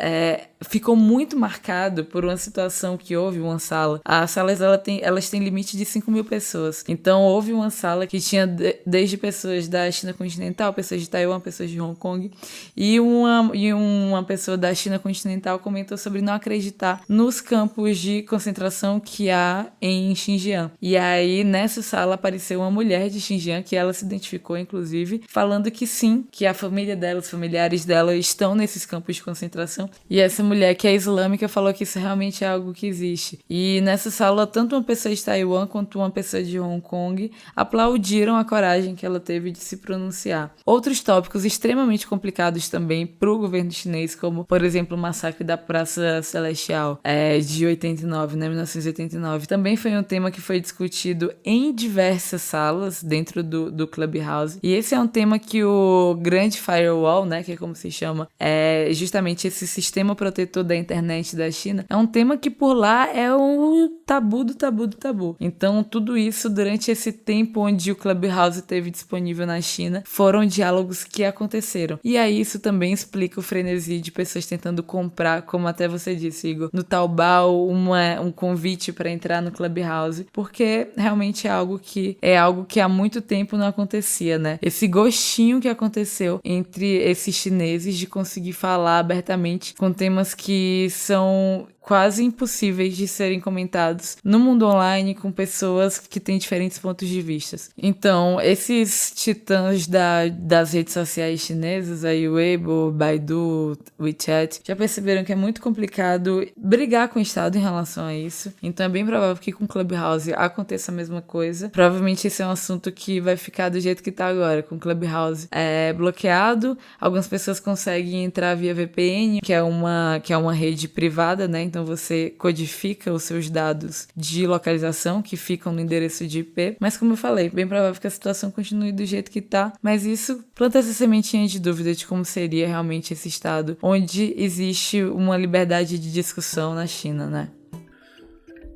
ficou muito marcado por uma situação que houve uma sala. As salas elas têm limite de 5 mil pessoas. Então houve uma sala que tinha desde pessoas da China continental, pessoas de Taiwan, pessoas de Hong Kong. E uma pessoa da China continental comentou sobre não acreditar nos campos de concentração que há em Xinjiang. E aí, nessa sala, apareceu uma mulher de Xinjiang, que ela se identificou, inclusive, falando que sim, que a família dela, os familiares dela estão nesses campos de concentração. E essa mulher mulher que é islâmica falou que isso realmente é algo que existe. E nessa sala, tanto uma pessoa de Taiwan quanto uma pessoa de Hong Kong aplaudiram a coragem que ela teve de se pronunciar. Outros tópicos extremamente complicados também para o governo chinês, como, por exemplo, o massacre da Praça Celestial de 89, né, 1989, também foi um tema que foi discutido em diversas salas dentro do Clubhouse. E esse é um tema que o Grand Firewall, né, que é como se chama, é justamente esse sistema protetor da internet da China, é um tema que por lá é o tabu do tabu do tabu. Então, tudo isso durante esse tempo onde o Clubhouse teve disponível na China, foram diálogos que aconteceram. E aí isso também explica o frenesi de pessoas tentando comprar, como até você disse, Igor, no Taobao, um convite para entrar no Clubhouse, porque realmente é algo que há muito tempo não acontecia, né? Esse gostinho que aconteceu entre esses chineses de conseguir falar abertamente com temas que são quase impossíveis de serem comentados no mundo online com pessoas que têm diferentes pontos de vista. Então, esses titãs das redes sociais chinesas, a Weibo, Baidu, WeChat, já perceberam que é muito complicado brigar com o Estado em relação a isso. Então, é bem provável que com o Clubhouse aconteça a mesma coisa. Provavelmente esse é um assunto que vai ficar do jeito que está agora, com o Clubhouse bloqueado. Algumas pessoas conseguem entrar via VPN, que é uma rede privada, né? Então você codifica os seus dados de localização que ficam no endereço de IP. Mas como eu falei, bem provável que a situação continue do jeito que tá. Mas isso planta essa sementinha de dúvida de como seria realmente esse estado onde existe uma liberdade de discussão na China, né?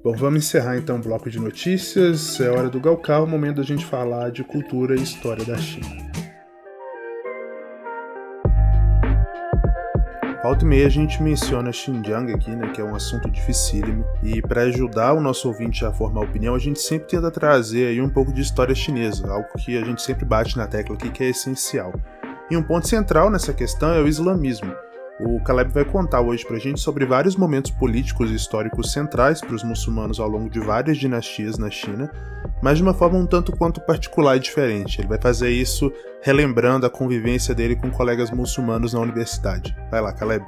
Bom, vamos encerrar então o bloco de notícias. É hora do Gaokao, o momento da gente falar de cultura e história da China. Volta e meia a gente menciona Xinjiang aqui, né, que é um assunto dificílimo, e para ajudar o nosso ouvinte a formar opinião, a gente sempre tenta trazer aí um pouco de história chinesa, algo que a gente sempre bate na tecla aqui que é essencial. E um ponto central nessa questão é o islamismo. O Caleb vai contar hoje pra gente sobre vários momentos políticos e históricos centrais para os muçulmanos ao longo de várias dinastias na China, mas de uma forma um tanto quanto particular e diferente. Ele vai fazer isso relembrando a convivência dele com colegas muçulmanos na universidade. Vai lá, Caleb.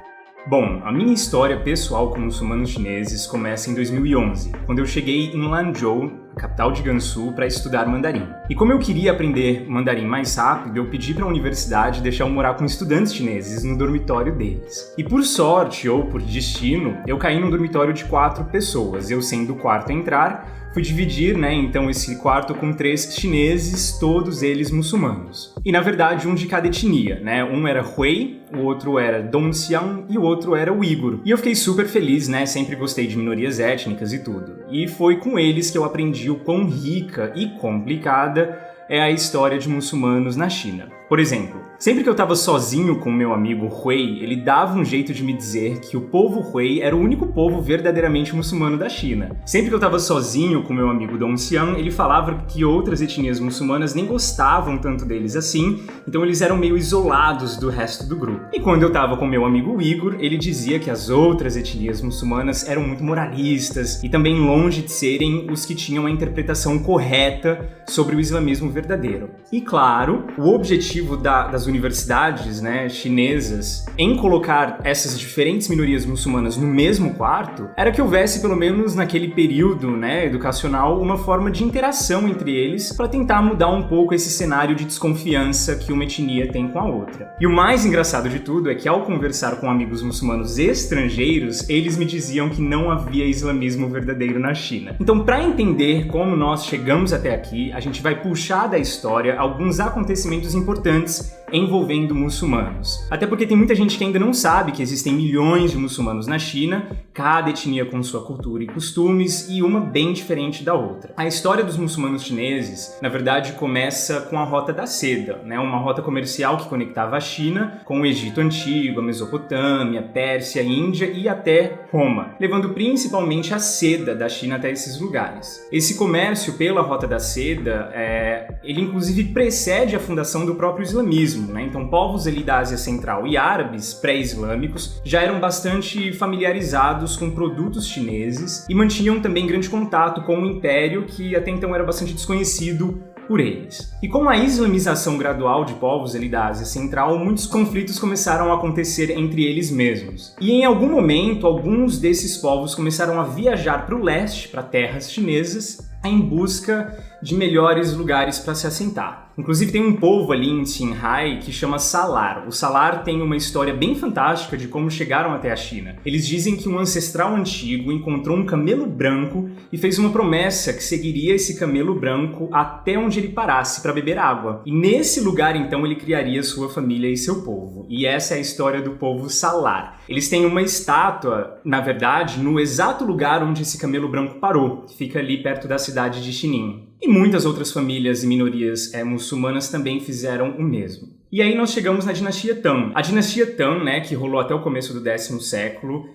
Bom, a minha história pessoal com muçulmanos chineses começa em 2011, quando eu cheguei em Lanzhou, a capital de Gansu, para estudar mandarim. E como eu queria aprender mandarim mais rápido, eu pedi para a universidade deixar eu morar com estudantes chineses no dormitório deles. E por sorte, ou por destino, eu caí num dormitório de 4 pessoas, eu sendo o quarto a entrar. Fui dividir, então, esse quarto com 3 chineses, todos eles muçulmanos. E, na verdade, um de cada etnia, né? Um era Hui, o outro era Dongxiang e o outro era Uigur. E eu fiquei super feliz, né? Sempre gostei de minorias étnicas e tudo. E foi com eles que eu aprendi o quão rica e complicada é a história de muçulmanos na China. Por exemplo, sempre que eu estava sozinho com meu amigo Hui, ele dava um jeito de me dizer que o povo Hui era o único povo verdadeiramente muçulmano da China. Sempre que eu estava sozinho com meu amigo Dongxiang, ele falava que outras etnias muçulmanas nem gostavam tanto deles assim, então eles eram meio isolados do resto do grupo. E quando eu estava com meu amigo Uigur, ele dizia que as outras etnias muçulmanas eram muito moralistas e também longe de serem os que tinham a interpretação correta sobre o islamismo verdadeiro. E claro, o objetivo das universidades, chinesas em colocar essas diferentes minorias muçulmanas no mesmo quarto era que houvesse, pelo menos naquele período educacional, uma forma de interação entre eles para tentar mudar um pouco esse cenário de desconfiança que uma etnia tem com a outra. E o mais engraçado de tudo é que ao conversar com amigos muçulmanos estrangeiros, eles me diziam que não havia islamismo verdadeiro na China. Então, para entender como nós chegamos até aqui, a gente vai puxar da história alguns acontecimentos importantes envolvendo muçulmanos. Até porque tem muita gente que ainda não sabe que existem milhões de muçulmanos na China, cada etnia com sua cultura e costumes, e uma bem diferente da outra. A história dos muçulmanos chineses, na verdade, começa com a Rota da Seda, uma rota comercial que conectava a China com o Egito Antigo, a Mesopotâmia, Pérsia, Índia e até Roma, levando principalmente a seda da China até esses lugares. Esse comércio pela Rota da Seda, ele inclusive precede a fundação do próprio islamismo, Então povos ali da Ásia Central e árabes pré-islâmicos já eram bastante familiarizados com produtos chineses e mantinham também grande contato com o império que até então era bastante desconhecido por eles. E com a islamização gradual de povos ali da Ásia Central, muitos conflitos começaram a acontecer entre eles mesmos. E em algum momento, alguns desses povos começaram a viajar para o leste, para terras chinesas, em busca de melhores lugares para se assentar. Inclusive tem um povo ali em Qinghai que chama Salar. O Salar tem uma história bem fantástica de como chegaram até a China. Eles dizem que um ancestral antigo encontrou um camelo branco e fez uma promessa que seguiria esse camelo branco até onde ele parasse para beber água. E nesse lugar, então, ele criaria sua família e seu povo. E essa é a história do povo Salar. Eles têm uma estátua, na verdade, no exato lugar onde esse camelo branco parou, que fica ali perto da cidade de Xining. E muitas outras famílias e minorias muçulmanas também fizeram o mesmo. E aí nós chegamos na dinastia Tang. A dinastia Tang, né, que rolou até o começo do 10º século,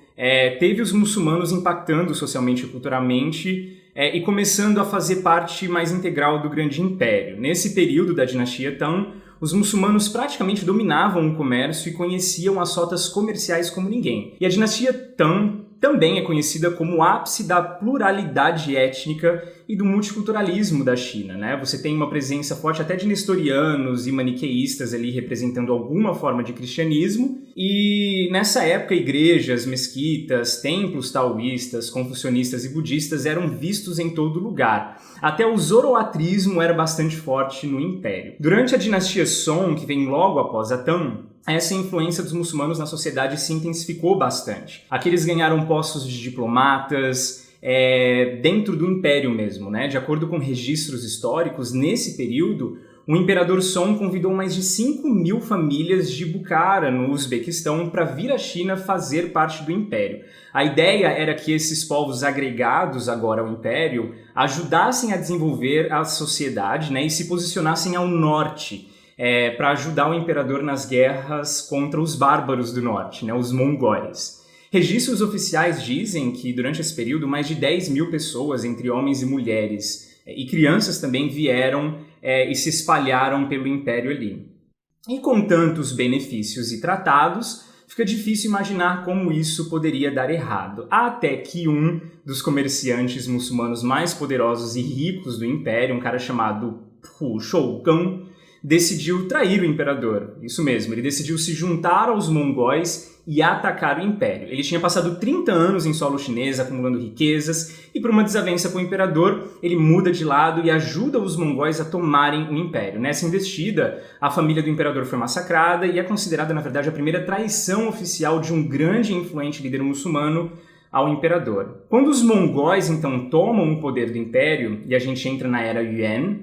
teve os muçulmanos impactando socialmente e culturalmente e começando a fazer parte mais integral do grande império. Nesse período da dinastia Tang, os muçulmanos praticamente dominavam o comércio e conheciam as rotas comerciais como ninguém. E a dinastia Tang também é conhecida como o ápice da pluralidade étnica e do multiculturalismo da China, né? Você tem uma presença forte até de nestorianos e maniqueístas ali representando alguma forma de cristianismo, e nessa época igrejas, mesquitas, templos taoístas, confucionistas e budistas eram vistos em todo lugar. Até o zoroatrismo era bastante forte no império. Durante a dinastia Song, que vem logo após a Tang, essa influência dos muçulmanos na sociedade se intensificou bastante. Aqui eles ganharam postos de diplomatas, dentro do império mesmo, né? De acordo com registros históricos, nesse período, o imperador Song convidou mais de 5.000 famílias de Bukhara, no Uzbequistão, para vir à China fazer parte do império. A ideia era que esses povos agregados agora ao império ajudassem a desenvolver a sociedade, né? E se posicionassem ao norte, para ajudar o imperador nas guerras contra os bárbaros do norte, né, os mongóis. Registros oficiais dizem que durante esse período mais de 10.000 pessoas, entre homens e mulheres, e crianças também vieram e se espalharam pelo império ali. E com tantos benefícios e tratados, fica difícil imaginar como isso poderia dar errado. Até que um dos comerciantes muçulmanos mais poderosos e ricos do império, um cara chamado Hu Shougang, decidiu trair o imperador. Isso mesmo, ele decidiu se juntar aos mongóis e atacar o império. Ele tinha passado 30 anos em solo chinês, acumulando riquezas, e por uma desavença com o imperador, ele muda de lado e ajuda os mongóis a tomarem o império. Nessa investida, a família do imperador foi massacrada e é considerada, na verdade, a primeira traição oficial de um grande e influente líder muçulmano ao imperador. Quando os mongóis, então, tomam o poder do império, e a gente entra na era Yuan,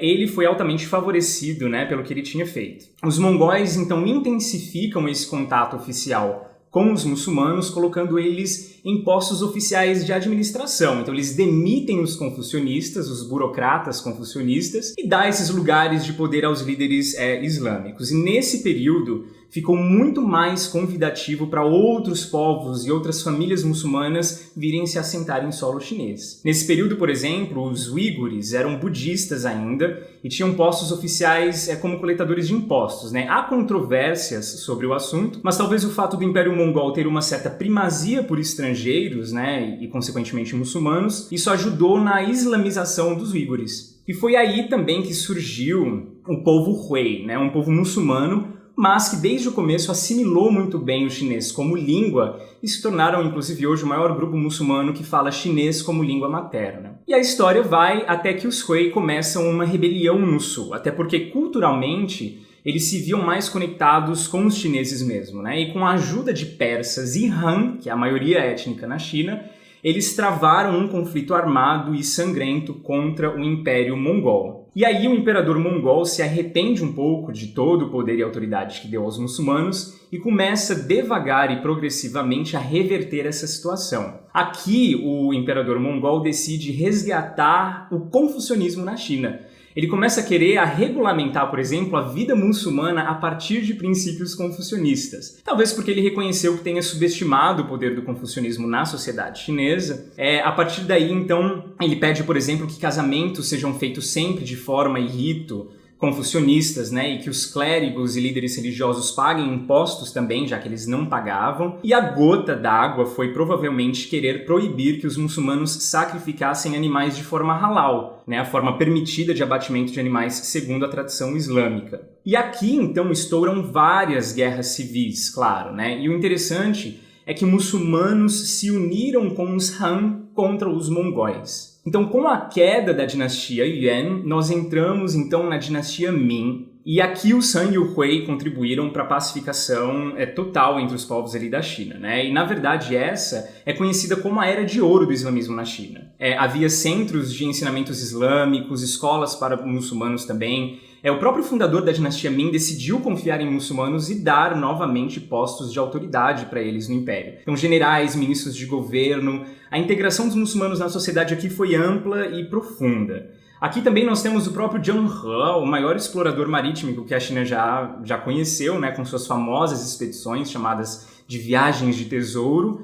ele foi altamente favorecido, né, pelo que ele tinha feito. Os mongóis, então, intensificam esse contato oficial com os muçulmanos, colocando eles em postos oficiais de administração. Então, eles demitem os confucionistas, os burocratas confucionistas, e dá esses lugares de poder aos líderes islâmicos. E nesse período, ficou muito mais convidativo para outros povos e outras famílias muçulmanas virem se assentar em solo chinês. Nesse período, por exemplo, os uigures eram budistas ainda e tinham postos oficiais como coletadores de impostos, né? Há controvérsias sobre o assunto, mas talvez o fato do Império Mongol ter uma certa primazia por estrangeiros, né, e consequentemente muçulmanos, isso ajudou na islamização dos uigures. E foi aí também que surgiu o povo Hui, né, um povo muçulmano, mas que desde o começo assimilou muito bem o chinês como língua e se tornaram, inclusive hoje, o maior grupo muçulmano que fala chinês como língua materna. E a história vai até que os Hui começam uma rebelião no sul, até porque culturalmente eles se viam mais conectados com os chineses mesmo, né? E com a ajuda de persas e Han, que é a maioria étnica na China, eles travaram um conflito armado e sangrento contra o Império Mongol. E aí o imperador mongol se arrepende um pouco de todo o poder e autoridade que deu aos muçulmanos e começa devagar e progressivamente a reverter essa situação. Aqui o imperador mongol decide resgatar o confucionismo na China. Ele começa a querer regulamentar, por exemplo, a vida muçulmana a partir de princípios confucionistas. Talvez porque ele reconheceu que tenha subestimado o poder do confucionismo na sociedade chinesa. A partir daí, então, ele pede, por exemplo, que casamentos sejam feitos sempre de forma e rito, confucionistas, né, e que os clérigos e líderes religiosos paguem impostos também, já que eles não pagavam. E a gota d'água foi provavelmente querer proibir que os muçulmanos sacrificassem animais de forma halal, né, a forma permitida de abatimento de animais segundo a tradição islâmica. E aqui, então, estouram várias guerras civis, claro, né, e o interessante é que muçulmanos se uniram com os Han contra os mongóis. Então, com a queda da dinastia Yuan, nós entramos então na dinastia Ming, e aqui o Sun e o Hui contribuíram para a pacificação total entre os povos ali da China, né? E na verdade essa é conhecida como a Era de Ouro do islamismo na China. Havia centros de ensinamentos islâmicos, escolas para muçulmanos também. O próprio fundador da dinastia Ming decidiu confiar em muçulmanos e dar novamente postos de autoridade para eles no império. Então, generais, ministros de governo, a integração dos muçulmanos na sociedade aqui foi ampla e profunda. Aqui também nós temos o próprio Zheng He, o maior explorador marítimo que a China já conheceu, né, com suas famosas expedições chamadas de viagens de tesouro,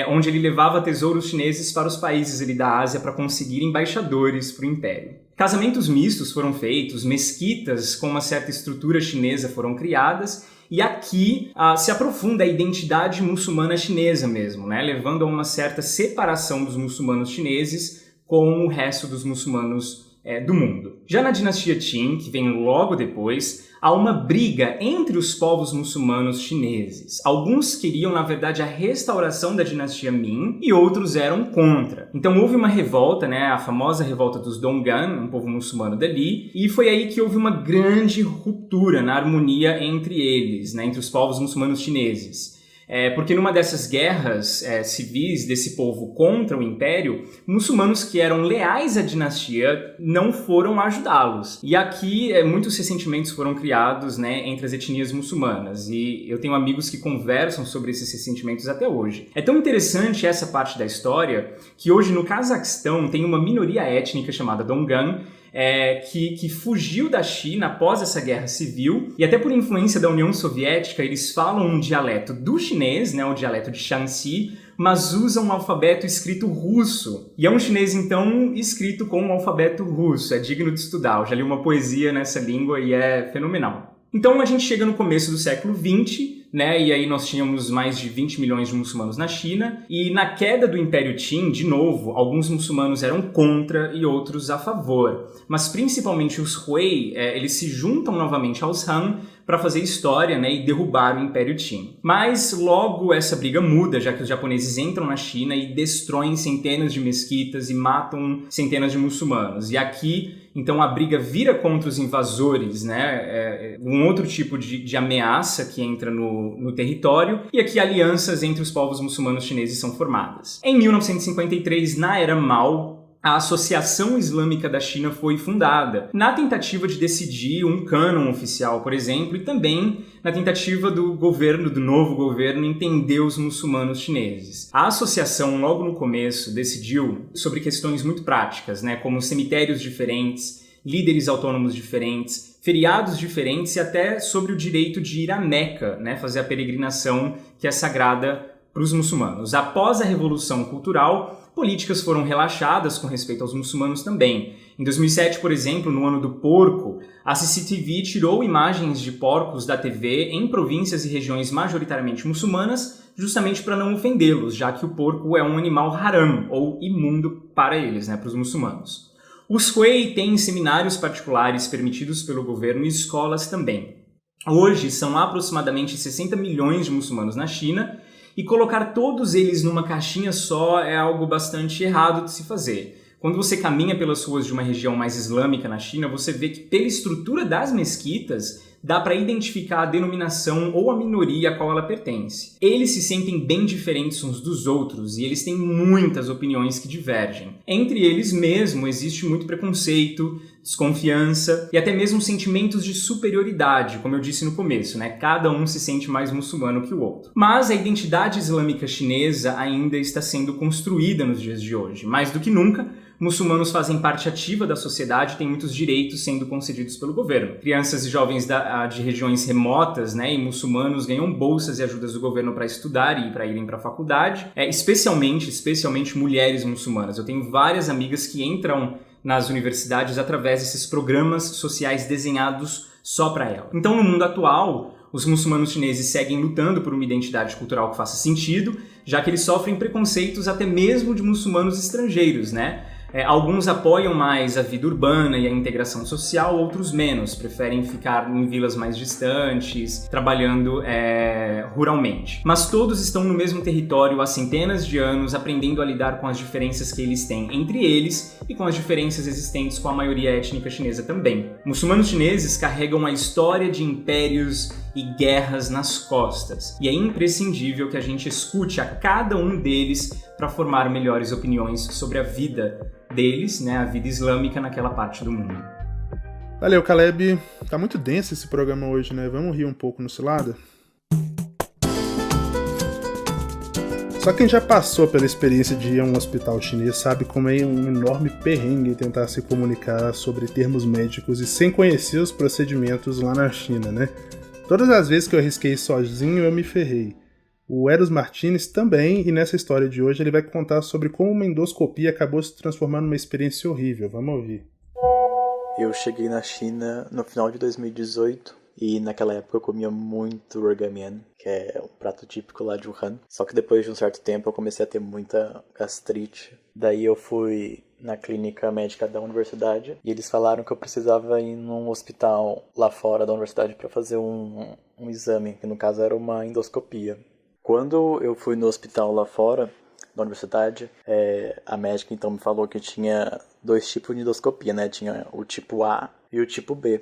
onde ele levava tesouros chineses para os países ali da Ásia para conseguir embaixadores para o império. Casamentos mistos foram feitos, mesquitas com uma certa estrutura chinesa foram criadas, e aqui se aprofunda a identidade muçulmana chinesa mesmo, né, levando a uma certa separação dos muçulmanos chineses com o resto dos muçulmanos do mundo. Já na dinastia Qin, que vem logo depois, há uma briga entre os povos muçulmanos chineses. Alguns queriam, na verdade, a restauração da dinastia Ming e outros eram contra. Então houve uma revolta, né, a famosa revolta dos Donggan, um povo muçulmano dali, e foi aí que houve uma grande ruptura na harmonia entre eles, né, entre os povos muçulmanos chineses. Porque numa dessas guerras civis desse povo contra o império, muçulmanos que eram leais à dinastia não foram ajudá-los. E aqui muitos ressentimentos foram criados, né, entre as etnias muçulmanas. E eu tenho amigos que conversam sobre esses ressentimentos até hoje. É tão interessante essa parte da história que hoje no Cazaquistão tem uma minoria étnica chamada Donggan, que fugiu da China após essa guerra civil, e até por influência da União Soviética, eles falam um dialeto do chinês, né, o dialeto de Shanxi, mas usam um alfabeto escrito russo. E é um chinês, então, escrito com um alfabeto russo. É digno de estudar. Eu já li uma poesia nessa língua e é fenomenal. Então a gente chega no começo do século XX, né, e aí nós tínhamos mais de 20 milhões de muçulmanos na China, e na queda do Império Qin, de novo, alguns muçulmanos eram contra e outros a favor. Mas principalmente os Hui, eles se juntam novamente aos Han para fazer história, né, e derrubar o Império Qin. Mas logo essa briga muda, já que os japoneses entram na China e destroem centenas de mesquitas e matam centenas de muçulmanos. E aqui, então, a briga vira contra os invasores, né, um outro tipo de ameaça que entra no território, e aqui alianças entre os povos muçulmanos chineses são formadas. Em 1953, na Era Mao, a Associação Islâmica da China foi fundada, na tentativa de decidir um cânon oficial, por exemplo, e também na tentativa do novo governo, entender os muçulmanos chineses. A associação, logo no começo, decidiu sobre questões muito práticas, né, como cemitérios diferentes, líderes autônomos diferentes, feriados diferentes e até sobre o direito de ir a Meca, né, fazer a peregrinação que é sagrada para os muçulmanos. Após a Revolução Cultural, políticas foram relaxadas com respeito aos muçulmanos também. Em 2007, por exemplo, no ano do porco, a CCTV tirou imagens de porcos da TV em províncias e regiões majoritariamente muçulmanas, justamente para não ofendê-los, já que o porco é um animal haram, ou imundo para eles, né, para os muçulmanos. Os Hui têm seminários particulares permitidos pelo governo e escolas também. Hoje, são aproximadamente 60 milhões de muçulmanos na China, e colocar todos eles numa caixinha só é algo bastante errado de se fazer. Quando você caminha pelas ruas de uma região mais islâmica na China, você vê que pela estrutura das mesquitas, dá para identificar a denominação ou a minoria a qual ela pertence. Eles se sentem bem diferentes uns dos outros e eles têm muitas opiniões que divergem. Entre eles mesmo existe muito preconceito, desconfiança e até mesmo sentimentos de superioridade, como eu disse no começo, né? Cada um se sente mais muçulmano que o outro. Mas a identidade islâmica chinesa ainda está sendo construída nos dias de hoje. Mais do que nunca, muçulmanos fazem parte ativa da sociedade e têm muitos direitos sendo concedidos pelo governo. Crianças e jovens de regiões remotas, né, e muçulmanos ganham bolsas e ajudas do governo para estudar e para irem para a faculdade, especialmente mulheres muçulmanas. Eu tenho várias amigas que entram nas universidades através desses programas sociais desenhados só para ela. Então, no mundo atual, os muçulmanos chineses seguem lutando por uma identidade cultural que faça sentido, já que eles sofrem preconceitos até mesmo de muçulmanos estrangeiros, né? Alguns apoiam mais a vida urbana e a integração social, outros menos, preferem ficar em vilas mais distantes, trabalhando ruralmente. Mas todos estão no mesmo território há centenas de anos, aprendendo a lidar com as diferenças que eles têm entre eles e com as diferenças existentes com a maioria étnica chinesa também. Muçulmanos chineses carregam a história de impérios e guerras nas costas, e é imprescindível que a gente escute a cada um deles para formar melhores opiniões sobre a vida deles, né, a vida islâmica naquela parte do mundo. Valeu, Caleb. Tá muito denso esse programa hoje, né? Vamos rir um pouco no cilada? Só quem já passou pela experiência de ir a um hospital chinês sabe como é um enorme perrengue tentar se comunicar sobre termos médicos e sem conhecer os procedimentos lá na China, né? Todas as vezes que eu arrisquei sozinho, eu me ferrei. O Eros Martínez também, e nessa história de hoje ele vai contar sobre como uma endoscopia acabou se transformando numa experiência horrível. Vamos ouvir. Eu cheguei na China no final de 2018 e naquela época eu comia muito Rogamian, que é um prato típico lá de Wuhan. Só que depois de um certo tempo eu comecei a ter muita gastrite. Daí eu fui na clínica médica da universidade e eles falaram que eu precisava ir num hospital lá fora da universidade para fazer um exame, que no caso era uma endoscopia. Quando eu fui no hospital lá fora da universidade, a médica então me falou que tinha 2 tipos de endoscopia, né? Tinha o tipo A e o tipo B.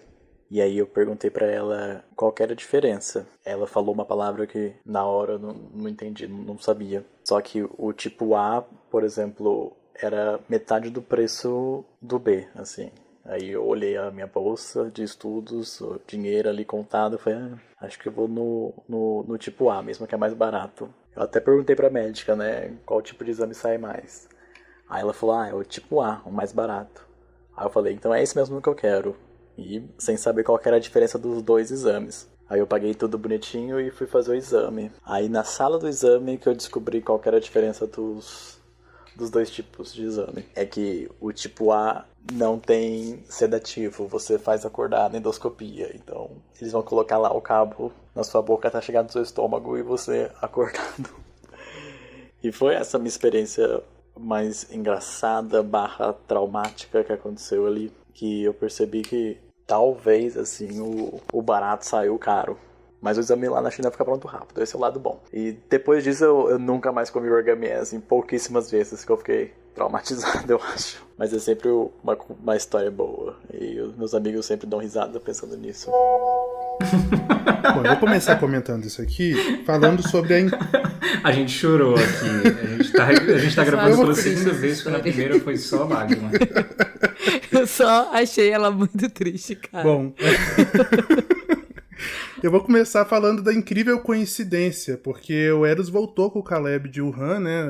E aí eu perguntei pra ela qual que era a diferença. Ela falou uma palavra que na hora eu não entendi, não sabia. Só que o tipo A, por exemplo, era metade do preço do B, assim. Aí eu olhei a minha bolsa de estudos, o dinheiro ali contado, eu falei, acho que eu vou no tipo A, mesmo que é mais barato. Eu até perguntei pra médica, né, qual tipo de exame sai mais. Aí ela falou, é o tipo A, o mais barato. Aí eu falei, então é esse mesmo que eu quero. E sem saber qual que era a diferença dos 2 exames. Aí eu paguei tudo bonitinho e fui fazer o exame. Aí na sala do exame que eu descobri qual que era a diferença dos 2 tipos de exame. É que o tipo A não tem sedativo, você faz acordar na endoscopia. Então, eles vão colocar lá o cabo na sua boca até chegar no seu estômago e você acordado. E foi essa minha experiência mais engraçada / traumática que aconteceu ali, que eu percebi que talvez, assim, o barato saiu caro. Mas o exame lá na China fica pronto rápido, esse é o lado bom. E depois disso eu nunca mais comi Rogamian, assim, pouquíssimas vezes que eu fiquei traumatizado, eu acho. Mas é sempre uma história boa. E os meus amigos sempre dão risada pensando nisso. Bom, eu vou começar comentando isso aqui, falando sobre A gente chorou aqui. A gente tá gravando pela segunda vez, porque na primeira foi só lágrima. Eu só achei ela muito triste, cara. Bom, eu vou começar falando da incrível coincidência, porque o Eros voltou com o Caleb de Wuhan, né?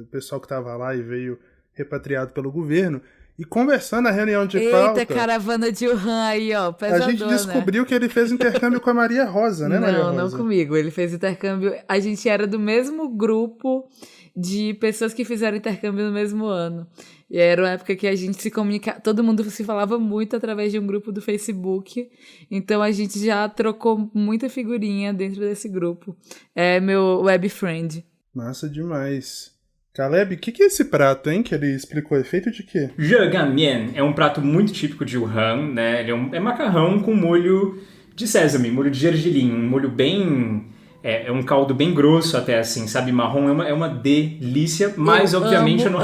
O pessoal que tava lá e veio repatriado pelo governo. E conversando na reunião de pauta... Eita, caravana de Wuhan aí, ó, pesadona. A gente descobriu que ele fez intercâmbio com a Maria Rosa, né, Maria Rosa? Não comigo. Ele fez intercâmbio... A gente era do mesmo grupo de pessoas que fizeram intercâmbio no mesmo ano. E era uma época que a gente se comunicava... Todo mundo se falava muito através de um grupo do Facebook. Então, a gente já trocou muita figurinha dentro desse grupo. É meu web friend. Massa demais. Caleb, o que é esse prato, hein, que ele explicou? É feito de quê? Rogamian é um prato muito típico de Wuhan, né? Ele é macarrão com molho de sésamo, molho de gergelim, um molho bem... É um caldo bem grosso até, assim, sabe? Marrom é uma delícia, mas obviamente eu não...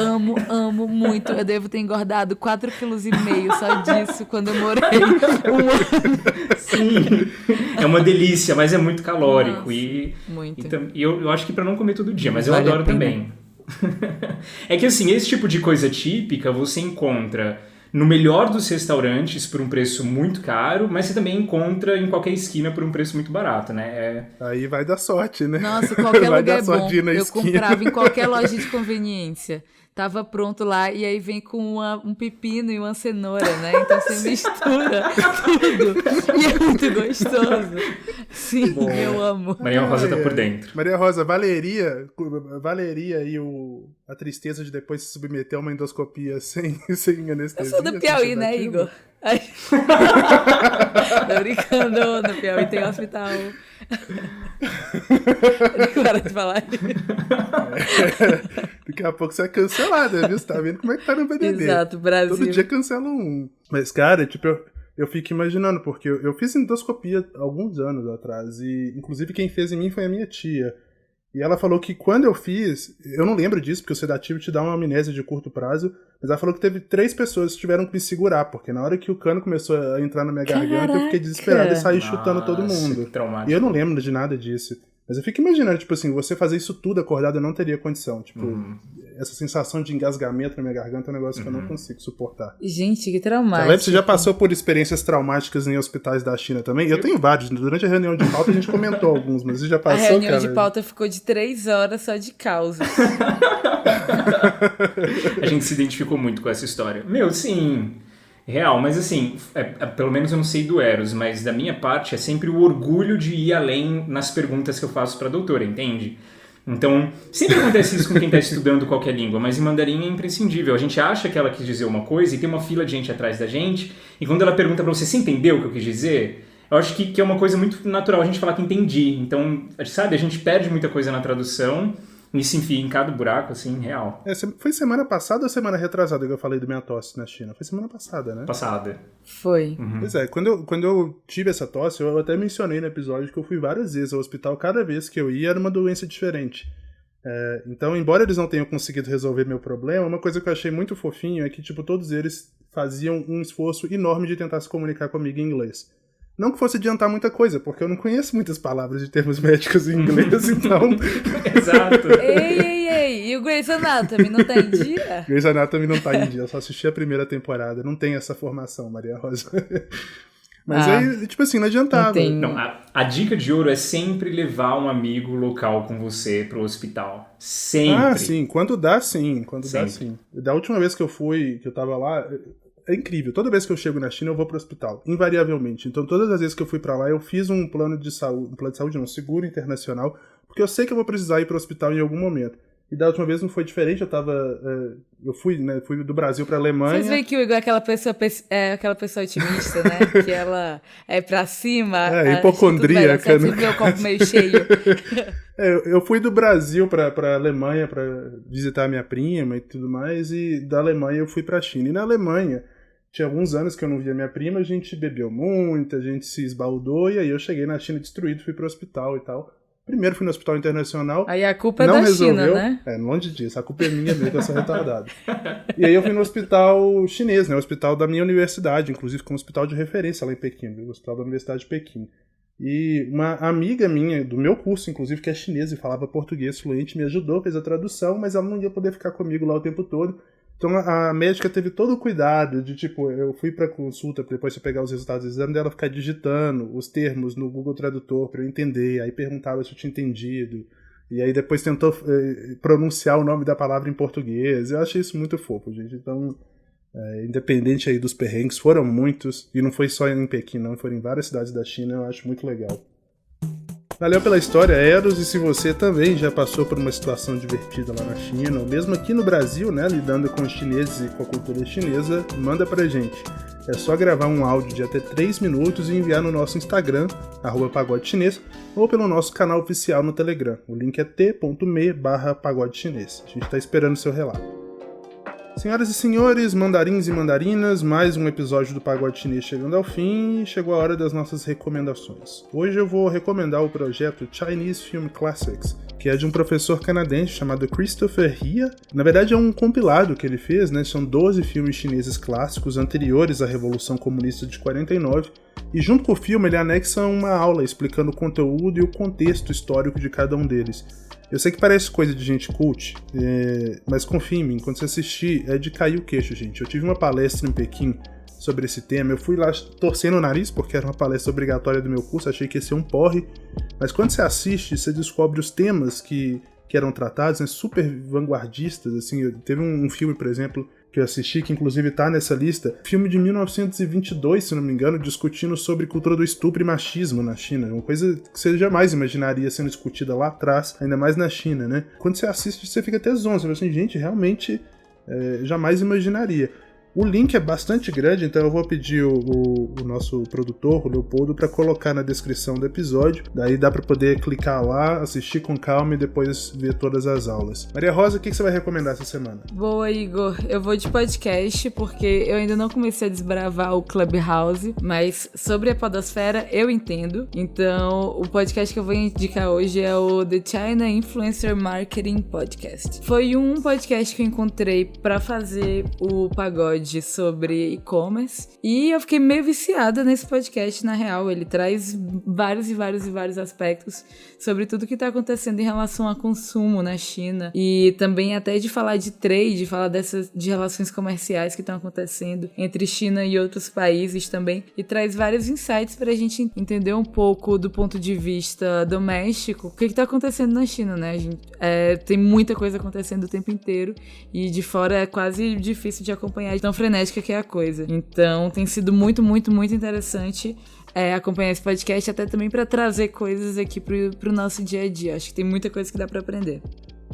amo muito. Eu devo ter engordado 4,5 kg só disso quando eu morei um ano. Sim, é uma delícia, mas é muito calórico. Nossa, e muito. E eu acho que pra não comer todo dia, mas eu Vale adoro também. É que assim, esse tipo de coisa típica você encontra no melhor dos restaurantes por um preço muito caro, mas você também encontra em qualquer esquina por um preço muito barato, né? Aí vai dar sorte, né? Nossa, qualquer vai lugar dar é bom. sorte na Eu esquina. comprava em qualquer loja de conveniência. tava pronto lá, e aí vem com um pepino e uma cenoura, né? Então você mistura tudo. E é muito gostoso. Sim, eu amo. Maria Rosa tá por dentro. Maria Rosa, valeria aí a tristeza de depois se submeter a uma endoscopia sem anestesia? Eu sou do Piauí, né, Igor? Ai. Tô brincando, no Piauí tem hospital. Para de falar. Daqui a pouco você é cancelada, viu? Você tá vendo como é que tá no BBB. Exato, Brasil. Todo dia cancelam um. Mas, cara, tipo, eu fico imaginando, porque eu fiz endoscopia alguns anos atrás, e inclusive quem fez em mim foi a minha tia. E ela falou que quando eu fiz, eu não lembro disso, porque o sedativo te dá uma amnésia de curto prazo, mas ela falou que teve 3 pessoas que tiveram que me segurar, porque na hora que o cano começou a entrar na minha garganta, eu fiquei desesperado e saí chutando todo mundo. Traumático. E eu não lembro de nada disso. Mas eu fico imaginando, tipo assim, você fazer isso tudo acordado eu não teria condição. Tipo, essa sensação de engasgamento na minha garganta é um negócio que eu não consigo suportar. Gente, que traumático. Caleb, você já passou por experiências traumáticas em hospitais da China também? Eu tenho vários. Durante a reunião de pauta a gente comentou alguns, mas você já passou, A reunião cara? de pauta ficou de 3 horas só de causa. A gente se identificou muito com essa história. Meu, sim, real, mas assim, pelo menos eu não sei do Eros, mas da minha parte é sempre o orgulho de ir além nas perguntas que eu faço pra doutora, entende? Então, sempre acontece isso com quem tá estudando qualquer língua, mas em mandarim é imprescindível. A gente acha que ela quis dizer uma coisa e tem uma fila de gente atrás da gente, e quando ela pergunta pra você entendeu o que eu quis dizer? Eu acho que é uma coisa muito natural a gente falar que entendi. Então, sabe, a gente perde muita coisa na tradução e se enfia em cada buraco, assim, real. Foi semana passada ou semana retrasada que eu falei da minha tosse na China? Foi semana passada, né? Passada. Foi. Pois é, quando eu tive essa tosse, eu até mencionei no episódio que eu fui várias vezes ao hospital, cada vez que eu ia era uma doença diferente. Então, embora eles não tenham conseguido resolver meu problema, uma coisa que eu achei muito fofinho é que, tipo, todos eles faziam um esforço enorme de tentar se comunicar comigo em inglês. Não que fosse adiantar muita coisa, porque eu não conheço muitas palavras de termos médicos em inglês, então... Exato. Ei, e o Grey's Anatomy não tá em dia? Grey's Anatomy não tá em dia, eu só assisti a primeira temporada, não tem essa formação, Maria Rosa. Mas aí, tipo assim, não adiantava. Não, a dica de ouro é sempre levar um amigo local com você pro hospital. Sempre. Ah, sim, quando dá, sim. Da última vez que eu fui, que eu tava lá... É incrível. Toda vez que eu chego na China, eu vou pro hospital. Invariavelmente. Então, todas as vezes que eu fui pra lá, eu fiz um plano de saúde, um seguro internacional, porque eu sei que eu vou precisar ir pro hospital em algum momento. E da última vez não foi diferente. Eu fui do Brasil pra Alemanha. Vocês veem que o Igor é aquela pessoa otimista, né? Que ela é pra cima. Hipocondríaca. Você vê o copo meio cheio. Eu fui do Brasil pra Alemanha pra visitar minha prima e tudo mais. E da Alemanha eu fui pra China. E na Alemanha... Tinha alguns anos que eu não via minha prima, a gente bebeu muito, a gente se esbaldou, e aí eu cheguei na China destruído, fui pro hospital e tal. Primeiro fui no hospital internacional. Aí a culpa é da China, né? Longe disso, a culpa é minha mesmo, eu sou retardado. E aí eu fui no hospital chinês, né? O hospital da minha universidade, inclusive com um hospital de referência lá em Pequim, o hospital da Universidade de Pequim. E uma amiga minha, do meu curso, inclusive, que é chinesa e falava português fluente, me ajudou, fez a tradução, mas ela não ia poder ficar comigo lá o tempo todo. Então a médica teve todo o cuidado de, tipo, eu fui pra consulta depois de pegar os resultados do exame dela, ficar digitando os termos no Google Tradutor pra eu entender, aí perguntava se eu tinha entendido, e aí depois tentou pronunciar o nome da palavra em português. Eu achei isso muito fofo, gente. Então, independente aí dos perrengues, foram muitos, e não foi só em Pequim, não, foram em várias cidades da China, eu acho muito legal. Valeu pela história, Eros, e se você também já passou por uma situação divertida lá na China, ou mesmo aqui no Brasil, né, lidando com os chineses e com a cultura chinesa, manda pra gente. É só gravar um áudio de até 3 minutos e enviar no nosso Instagram, @pagodechinês, ou pelo nosso canal oficial no Telegram. O link é t.me/pagodechinês. A gente tá esperando o seu relato. Senhoras e senhores, mandarins e mandarinas, mais um episódio do Pagode Chinês chegando ao fim, e chegou a hora das nossas recomendações. Hoje eu vou recomendar o projeto Chinese Film Classics, que é de um professor canadense chamado Christopher Hia. Na verdade é um compilado que ele fez, né? São 12 filmes chineses clássicos anteriores à Revolução Comunista de 49, e junto com o filme ele anexa uma aula explicando o conteúdo e o contexto histórico de cada um deles. Eu sei que parece coisa de gente cult, mas confia em mim, quando você assistir é de cair o queixo, gente. Eu tive uma palestra em Pequim sobre esse tema, eu fui lá torcendo o nariz porque era uma palestra obrigatória do meu curso, achei que ia ser um porre, mas quando você assiste, você descobre os temas que que eram tratados, né, super vanguardistas, assim. Teve um filme, por exemplo, que eu assisti, que inclusive tá nessa lista, filme de 1922, se não me engano, discutindo sobre cultura do estupro e machismo na China, uma coisa que você jamais imaginaria sendo discutida lá atrás, ainda mais na China, né? Quando você assiste, você fica até zonzo, você fala assim, gente, realmente jamais imaginaria. O link é bastante grande, então eu vou pedir o nosso produtor, o Leopoldo, para colocar na descrição do episódio. Daí dá para poder clicar lá, assistir com calma e depois ver todas as aulas. Maria Rosa, o que você vai recomendar essa semana? Boa, Igor. Eu vou de podcast, porque eu ainda não comecei a desbravar o Clubhouse, mas sobre a podosfera eu entendo. Então, o podcast que eu vou indicar hoje é o The China Influencer Marketing Podcast. Foi um podcast que eu encontrei para fazer o pagode sobre e-commerce e eu fiquei meio viciada nesse podcast, na real. Ele traz vários aspectos sobre tudo que tá acontecendo em relação a consumo na China e também até de falar de trade, falar de relações comerciais que estão acontecendo entre China e outros países também, e traz vários insights pra gente entender um pouco do ponto de vista doméstico o que tá acontecendo na China, né? Tem muita coisa acontecendo o tempo inteiro e de fora é quase difícil de acompanhar, tão frenética que é a coisa. Então tem sido muito interessante acompanhar esse podcast, até também para trazer coisas aqui pro nosso dia a dia. Acho que tem muita coisa que dá para aprender.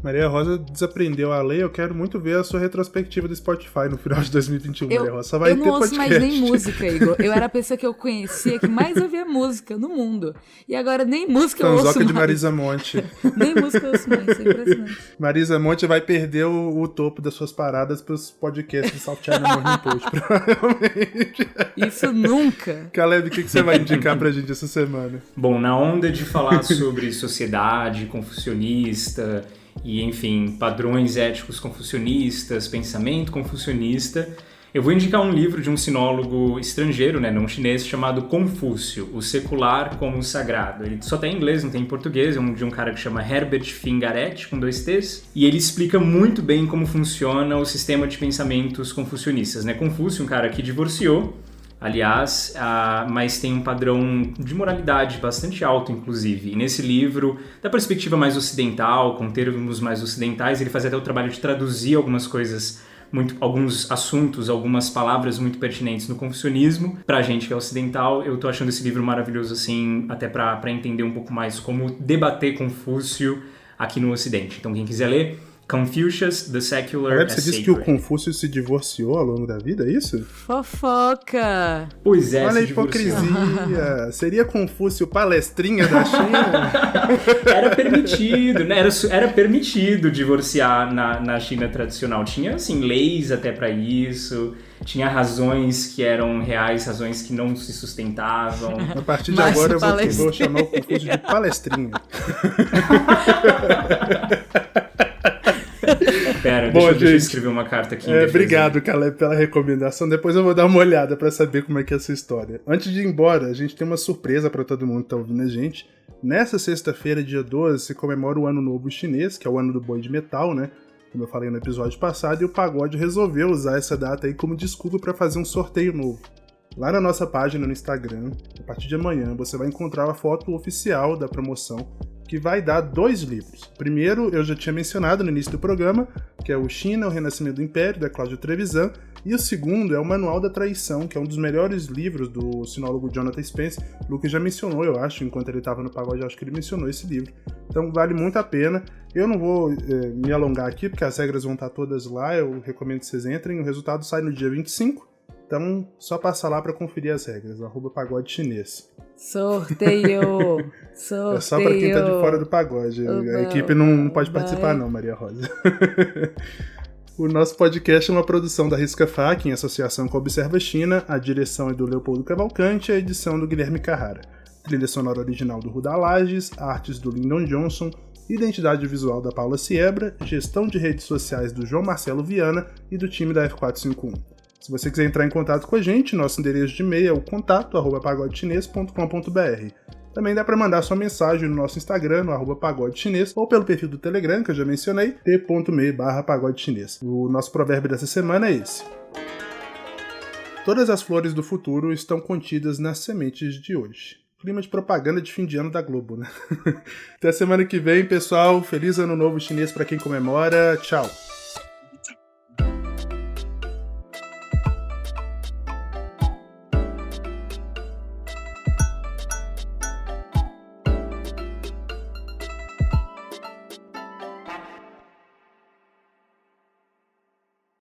Maria Rosa desaprendeu a ler, eu quero muito ver a sua retrospectiva do Spotify no final de 2021, Maria Rosa. Só vai ter podcast. Eu não ouço mais nem música, Igor. Eu era a pessoa que eu conhecia que mais ouvia música no mundo. E agora nem música eu ouço mais. de Marisa Monte. Nem música eu ouço mais, é impressionante. Marisa Monte vai perder o topo das suas paradas pros podcasts de South China Morning Post, provavelmente. Isso nunca. Caleb, o que você vai indicar pra gente essa semana? Bom, na onda de falar sobre sociedade confucionista e, enfim, padrões éticos confucionistas, pensamento confucionista, eu vou indicar um livro de um sinólogo estrangeiro, né, não chinês, chamado Confúcio, o secular como o sagrado. Ele só tem em inglês, não tem em português, é de um cara que chama Herbert Fingaret, com 2 T's, e ele explica muito bem como funciona o sistema de pensamentos confucionistas, né? Confúcio, um cara que divorciou, aliás, mas tem um padrão de moralidade bastante alto, inclusive. E nesse livro, da perspectiva mais ocidental, com termos mais ocidentais, ele faz até o trabalho de traduzir algumas coisas, alguns assuntos, algumas palavras muito pertinentes no confucionismo. Pra gente que é ocidental, eu tô achando esse livro maravilhoso, assim, até pra entender um pouco mais como debater Confúcio aqui no Ocidente. Então, quem quiser ler, Confucius, The Secular as Você disse Sacred. que o Confúcio se divorciou ao longo da vida, é isso? Fofoca! Pois é, Olha a se divorciou. hipocrisia! Seria Confúcio palestrinha da China? Era permitido, né? Era permitido divorciar na China tradicional. Tinha, assim, leis até pra isso. Tinha razões que eram reais, razões que não se sustentavam. A partir de agora eu vou chamar o Confúcio de palestrinha. Pera, Bom, deixa eu escrever uma carta aqui. Obrigado, Caleb, pela recomendação. Depois eu vou dar uma olhada pra saber como é que é essa história. Antes de ir embora, a gente tem uma surpresa pra todo mundo que tá ouvindo a gente. Nessa sexta-feira, dia 12, se comemora o Ano Novo Chinês, que é o ano do boi de metal, né? Como eu falei no episódio passado, e o Pagode resolveu usar essa data aí como desculpa pra fazer um sorteio novo. Lá na nossa página no Instagram, a partir de amanhã, você vai encontrar a foto oficial da promoção, que vai dar 2 livros. O primeiro, eu já tinha mencionado no início do programa, que é o China, o Renascimento do Império, da Cláudio Trevisan, e o segundo é o Manual da Traição, que é um dos melhores livros do sinólogo Jonathan Spence. O Lucas já mencionou, eu acho, enquanto ele estava no Pagode, eu acho que ele mencionou esse livro. Então vale muito a pena. Eu não vou me alongar aqui, porque as regras vão estar todas lá, eu recomendo que vocês entrem. O resultado sai no dia 25, então só passa lá para conferir as regras, @pagode chinês. Sorteio! É só pra quem tá de fora do pagode. A equipe não pode participar não, Maria Rosa. O nosso podcast é uma produção da Risca Fac, em associação com a Observa China. A direção é do Leopoldo Cavalcante e a edição do Guilherme Carrara. Trilha sonora original do Ruda Lages, artes do Lyndon Johnson, identidade visual da Paula Siebra, gestão de redes sociais do João Marcelo Viana e do time da F451. Se você quiser entrar em contato com a gente, nosso endereço de e-mail é o contato@pagodechinês.com.br. Também dá para mandar sua mensagem no nosso Instagram, no @pagodechinês, ou pelo perfil do Telegram, que eu já mencionei, t.me/pagodechinês. O nosso provérbio dessa semana é esse: todas as flores do futuro estão contidas nas sementes de hoje. clima de propaganda de fim de ano da Globo, né? Até semana que vem, pessoal. Feliz Ano Novo Chinês para quem comemora. Tchau.